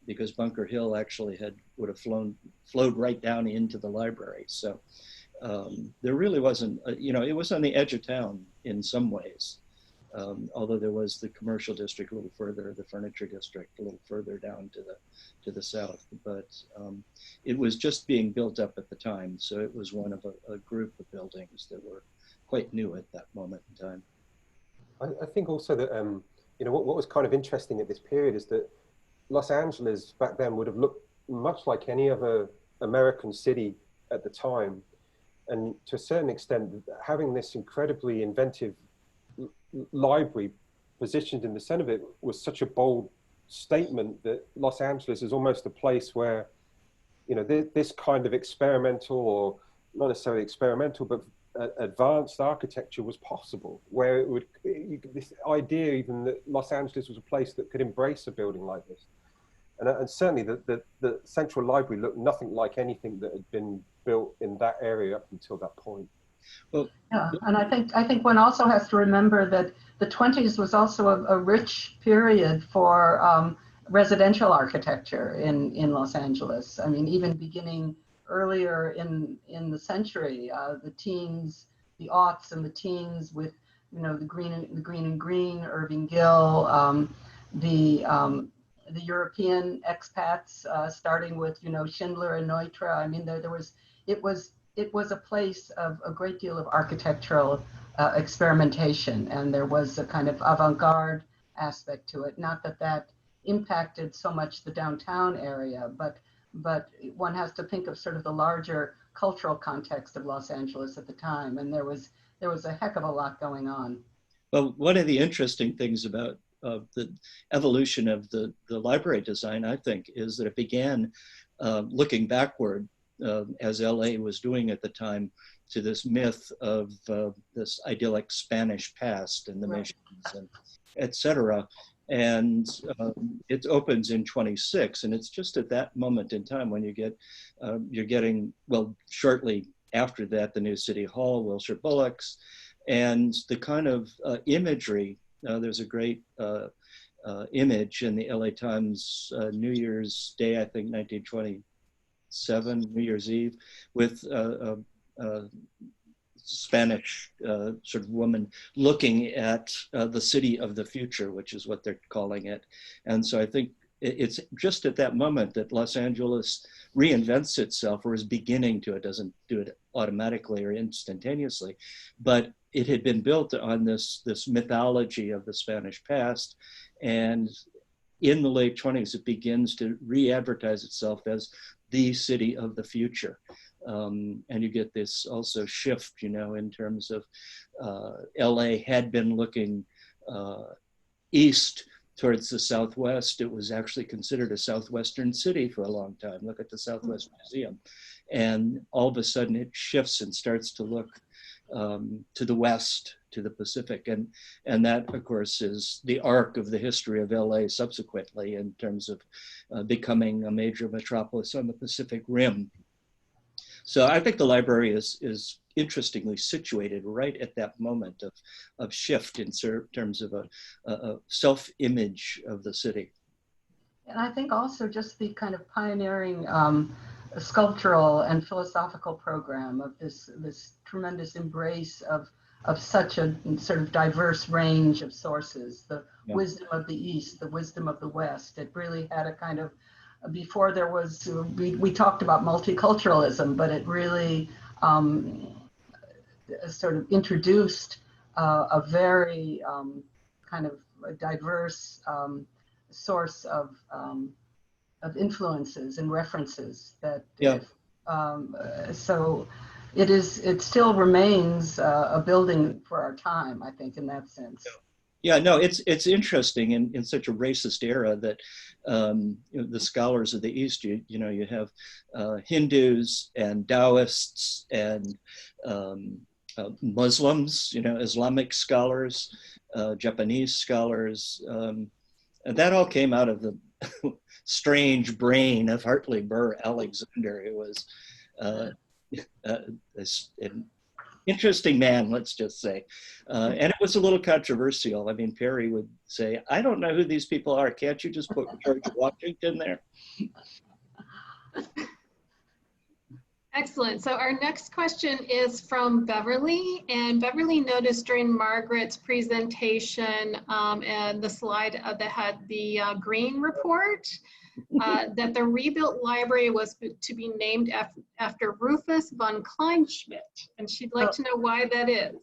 because Bunker Hill actually would have flowed right down into the library. So there really wasn't, it was on the edge of town in some ways, although there was the commercial district a little further, the furniture district a little further down to the south. But it was just being built up at the time, so it was one of a group of buildings that were quite new at that moment in time. I think also that, what was kind of interesting at this period is that Los Angeles back then would have looked much like any other American city at the time. And to a certain extent, having this incredibly inventive library positioned in the center of it was such a bold statement that Los Angeles is almost a place where, this kind of experimental, or not necessarily experimental, but advanced architecture was possible, where this idea even that Los Angeles was a place that could embrace a building like this. And certainly the Central Library looked nothing like anything that had been built in that area up until that point. Well, yeah, and I think one also has to remember that the 20s was also a rich period for residential architecture in Los Angeles. I mean, even beginning earlier in the century, the teens, the aughts and the teens with, the green and green, Irving Gill, the European expats, starting with, Schindler and Neutra. I mean, it was a place of a great deal of architectural experimentation, and there was a kind of avant-garde aspect to it. Not that impacted so much the downtown area, but one has to think of sort of the larger cultural context of Los Angeles at the time, and there was a heck of a lot going on. Well, one of the interesting things about the evolution of the library design, I think, is that it began looking backward, as LA was doing at the time, to this myth of this idyllic Spanish past and the missions, and et cetera. And it opens in 26, and it's just at that moment in time when you're getting, well, shortly after that, the new City Hall, Wilshire Bullocks, and the kind of imagery. There's a great image in the LA Times New Year's Day, I think 1927, New Year's Eve, with a Spanish sort of woman looking at the city of the future, which is what they're calling it. And so I think it's just at that moment that Los Angeles reinvents itself, or is beginning to. It doesn't do it automatically or instantaneously, but it had been built on this mythology of the Spanish past. And in the late 20s, it begins to re-advertise itself as the city of the future. And you get this also shift, in terms of LA had been looking east towards the Southwest. It was actually considered a Southwestern city for a long time. Look at the Southwest Museum. And all of a sudden it shifts and starts to look to the West, to the Pacific. And that, of course, is the arc of the history of LA subsequently in terms of becoming a major metropolis on the Pacific Rim. So I think the library is interestingly situated right at that moment of shift in terms of a self-image of the city. And I think also just the kind of pioneering sculptural and philosophical program of this tremendous embrace of such a sort of diverse range of sources, the wisdom of the East, the wisdom of the West. It really had a kind of, before there was, we talked about multiculturalism, but it really sort of introduced a very kind of a diverse source of influences and references that so it still remains a building for our time, I think, in that sense. Yeah, no, it's interesting in such a racist era that the scholars of the East, you have Hindus and Taoists and Muslims, Islamic scholars, Japanese scholars, and that all came out of the strange brain of Hartley Burr Alexander, who was an interesting man, let's just say. And it was a little controversial. I mean, Perry would say, I don't know who these people are. Can't you just put George Washington there? Excellent. So our next question is from Beverly, and Beverly noticed during Margaret's presentation and the slide that had the green report that the rebuilt library was to be named after Rufus von Kleinschmidt, and she'd like to know why that is.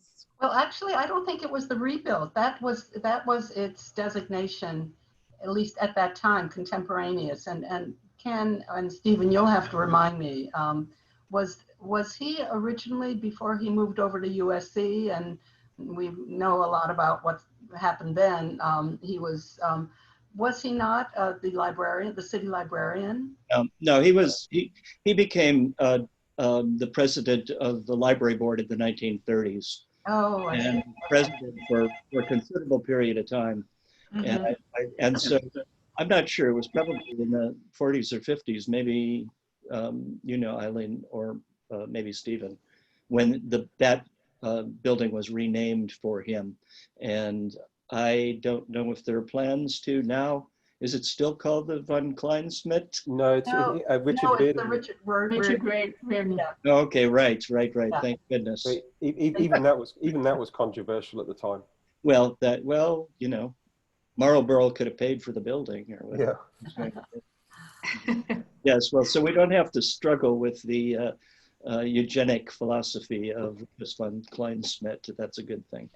Well, actually, I don't think it was the rebuild. That was its designation, at least at that time, contemporaneous. And Ken and Stephen, you'll have to remind me. Was he originally, before he moved over to USC, and we know a lot about what happened then, he was he not the librarian, the city librarian? No, he became the president of the library board in the 1930s. Oh, I and see. president for a considerable period of time. Mm-hmm. And so I'm not sure, it was probably in the 40s or 50s, maybe Eileen, or maybe Stephen, when that building was renamed for him. And I don't know if there are plans to now. Is it still called the von Kleinschmidt? No, it's Richard Beard. Richard Reardon. Yeah. Oh, okay, right. Yeah. Thank goodness. So even that was controversial at the time. Well, Marlborough could have paid for the building or whatever. Yeah. Yes, well, so we don't have to struggle with the eugenic philosophy of Rufus von Kleinschmidt. That's a good thing.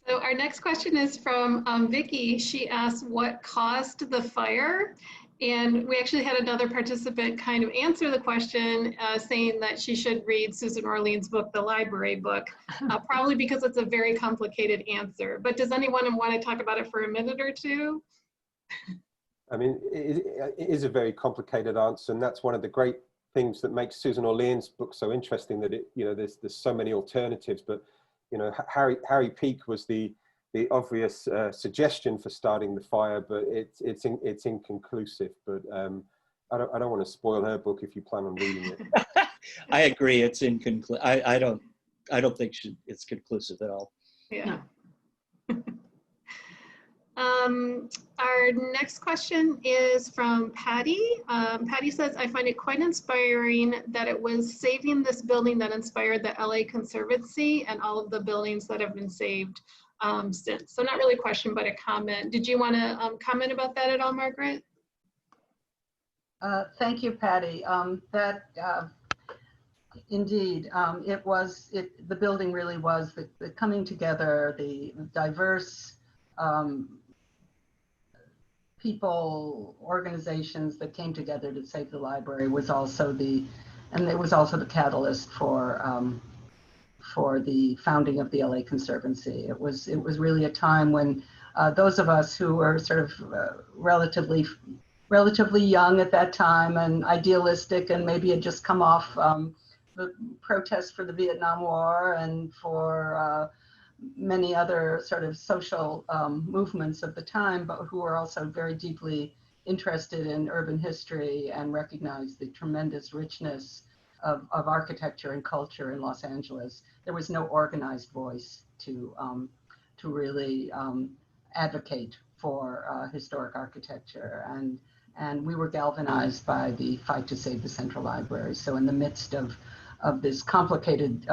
So our next question is from Vicky. She asked what caused the fire? And we actually had another participant kind of answer the question saying that she should read Susan Orlean's book, The Library Book, probably because it's a very complicated answer. But does anyone want to talk about it for a minute or two? I mean, it is a very complicated answer, and that's one of the great things that makes Susan Orlean's book so interesting, that there's so many alternatives. But Harry Peake was the obvious suggestion for starting the fire, but it's inconclusive. But I don't want to spoil her book if you plan on reading it. I agree. It's inconclusive. I don't think it's conclusive at all. Yeah. Our next question is from Patty. Patty says, I find it quite inspiring that it was saving this building that inspired the LA Conservancy and all of the buildings that have been saved since. So not really a question, but a comment. Did you want to comment about that at all, Margaret? Thank you, Patty. Indeed, the building really was the coming together, the diverse people, organizations that came together to save the library was also the catalyst for the founding of the LA Conservancy. It was really a time when those of us who were sort of relatively young at that time and idealistic, and maybe had just come off the protests for the Vietnam War and for many other sort of social movements of the time, but who were also very deeply interested in urban history and recognized the tremendous richness of architecture and culture in Los Angeles. There was no organized voice to really advocate for historic architecture. And we were galvanized by the fight to save the Central Library. So in the midst of this complicated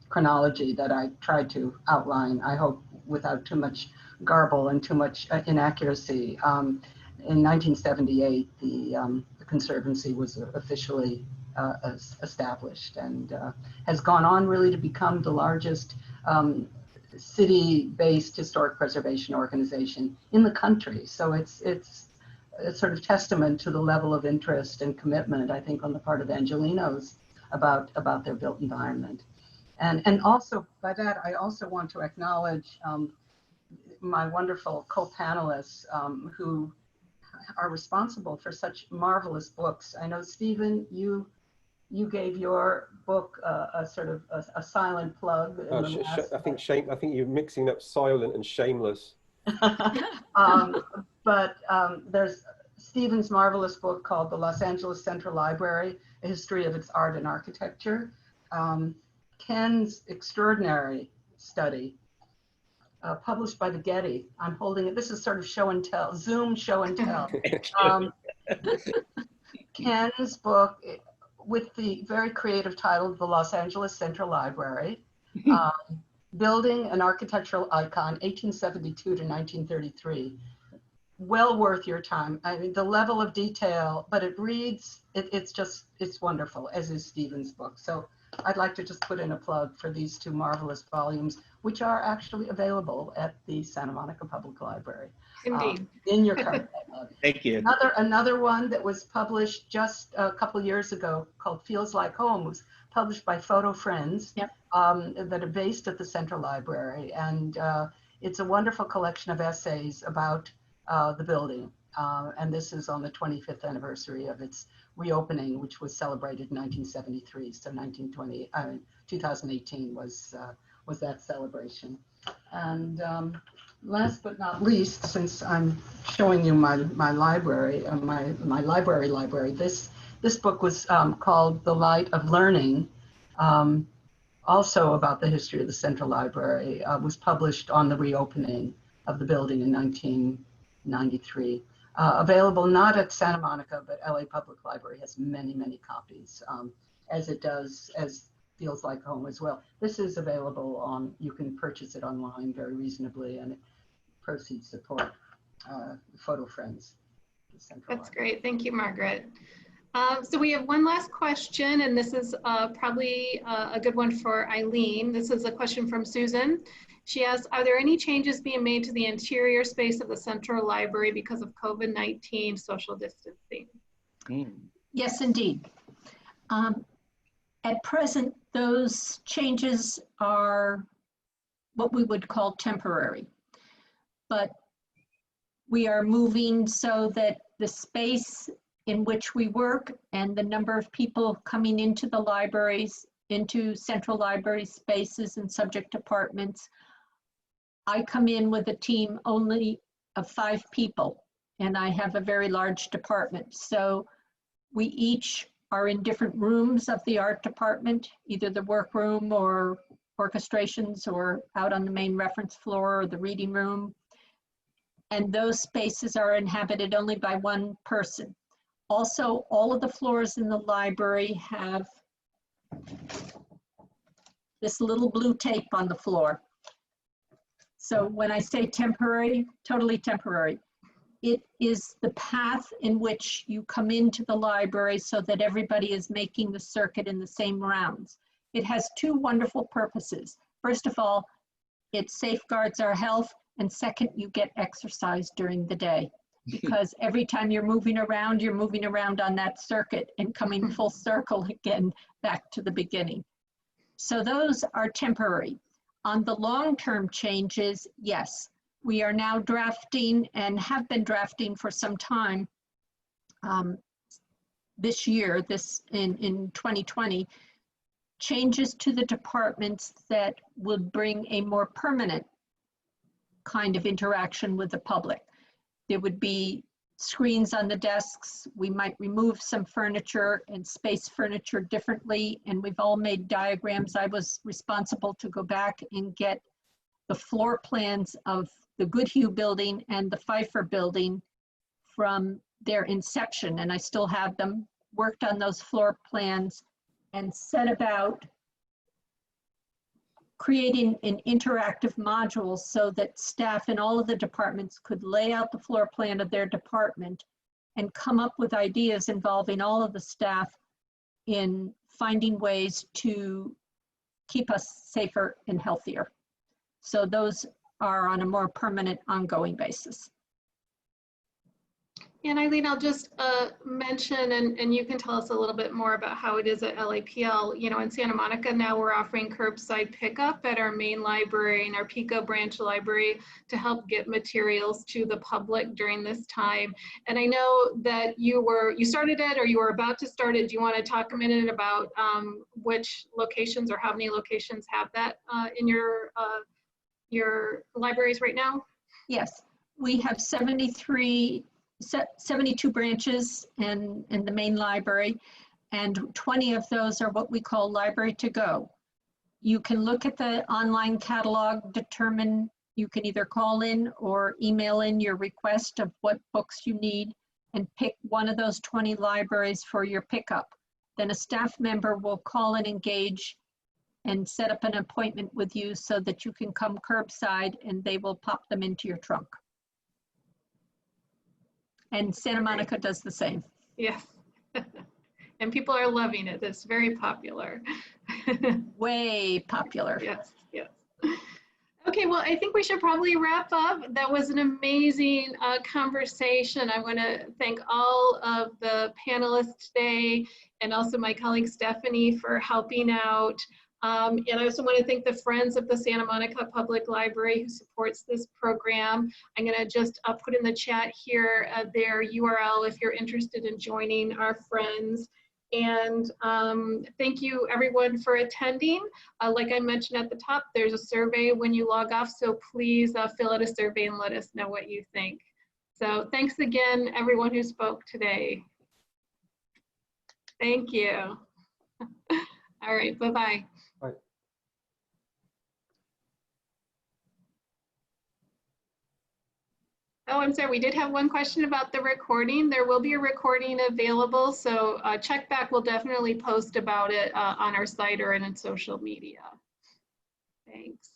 chronology that I tried to outline, I hope without too much garble and too much inaccuracy, in 1978, the Conservancy was officially established and has gone on really to become the largest city-based historic preservation organization in the country. So it's a sort of testament to the level of interest and commitment, I think, on the part of Angelenos about their built environment. And also, by that, I also want to acknowledge my wonderful co-panelists who are responsible for such marvelous books. I know, Stephen, you gave your book a sort of a silent plug. I think you're mixing up silent and shameless. But there's Stephen's marvelous book called The Los Angeles Central Library, A History of Its Art and Architecture. Ken's extraordinary study, published by the Getty. I'm holding it. This is sort of show and tell, Zoom show and tell. Ken's book with the very creative title, The Los Angeles Central Library, Building an Architectural Icon, 1872 to 1933. Well worth your time. I mean, the level of detail, but it reads, it's wonderful, as is Stephen's book. So I'd like to just put in a plug for these two marvelous volumes, which are actually available at the Santa Monica Public Library. Indeed. In your current library. Thank you. Another one that was published just a couple years ago called Feels Like Home was published by Photo Friends. Yep. That are based at the Central Library. And it's a wonderful collection of essays about the building. And this is on the 25th anniversary of its reopening, which was celebrated in 1973. So 2018 was that celebration. And last but not least, since I'm showing you my library, my library, this book was called The Light of Learning, also about the history of the Central Library, was published on the reopening of the building in 1993. Available not at Santa Monica, but LA Public Library has many, many copies, as it does, as Feels Like Home as well. This is available on, you can purchase it online very reasonably, and proceeds support Photo Friends. That's great. Thank you, Margaret. So we have one last question, and this is probably a good one for Eileen. This is a question from Susan. She asks, are there any changes being made to the interior space of the Central Library because of COVID-19 social distancing? Yes, indeed. At present, those changes are what we would call temporary. But we are moving so that the space in which we work and the number of people coming into the libraries, into Central Library spaces and subject departments. I come in with a team only of 5 people, and I have a very large department. So we each are in different rooms of the art department, either the workroom or orchestrations or out on the main reference floor or the reading room. And those spaces are inhabited only by one person. Also, all of the floors in the library have this little blue tape on the floor. So when I say temporary, totally temporary, it is the path in which you come into the library so that everybody is making the circuit in the same rounds. It has 2 wonderful purposes. First of all, it safeguards our health, and second, you get exercise during the day. Because every time you're moving around on that circuit and coming full circle again back to the beginning. So those are temporary. On the long-term changes, yes, we are now drafting and have been drafting for some time this year, in 2020, changes to the departments that would bring a more permanent kind of interaction with the public. There would be screens on the desks. We might remove some furniture and space furniture differently. And we've all made diagrams. I was responsible to go back and get the floor plans of the Goodhue building and the Pfeiffer building from their inception, and I still have them, worked on those floor plans and set about creating an interactive module so that staff in all of the departments could lay out the floor plan of their department and come up with ideas involving all of the staff in finding ways to keep us safer and healthier. So those are on a more permanent, ongoing basis. And Eileen, I'll just mention, and you can tell us a little bit more about how it is at LAPL. You know, in Santa Monica now we're offering curbside pickup at our main library and our Pico branch library to help get materials to the public during this time. And I know that you started it, or you were about to start it. Do you want to talk a minute about which locations or how many locations have that in your libraries right now? Yes, we have 72 branches in the main library, and 20 of those are what we call library to go. You can look at the online catalog, determine, you can either call in or email in your request of what books you need and pick one of those 20 libraries for your pickup. Then a staff member will call and engage and set up an appointment with you so that you can come curbside and they will pop them into your trunk. And Santa Monica does the same. Yes. And people are loving it. It's very popular. Way popular. Yes, yes. Okay, well, I think we should probably wrap up. That was an amazing conversation. I want to thank all of the panelists today and also my colleague Stephanie for helping out. And I also want to thank the Friends of the Santa Monica Public Library who supports this program. I'm going to just put in the chat here their URL if you're interested in joining our friends. And thank you everyone for attending. Like I mentioned at the top, there's a survey when you log off, so please fill out a survey and let us know what you think. So thanks again, everyone who spoke today. Thank you. All right, bye-bye. Bye. Oh, I'm sorry, we did have one question about the recording. There will be a recording available, so check back. We'll definitely post about it on our site or in social media. Thanks.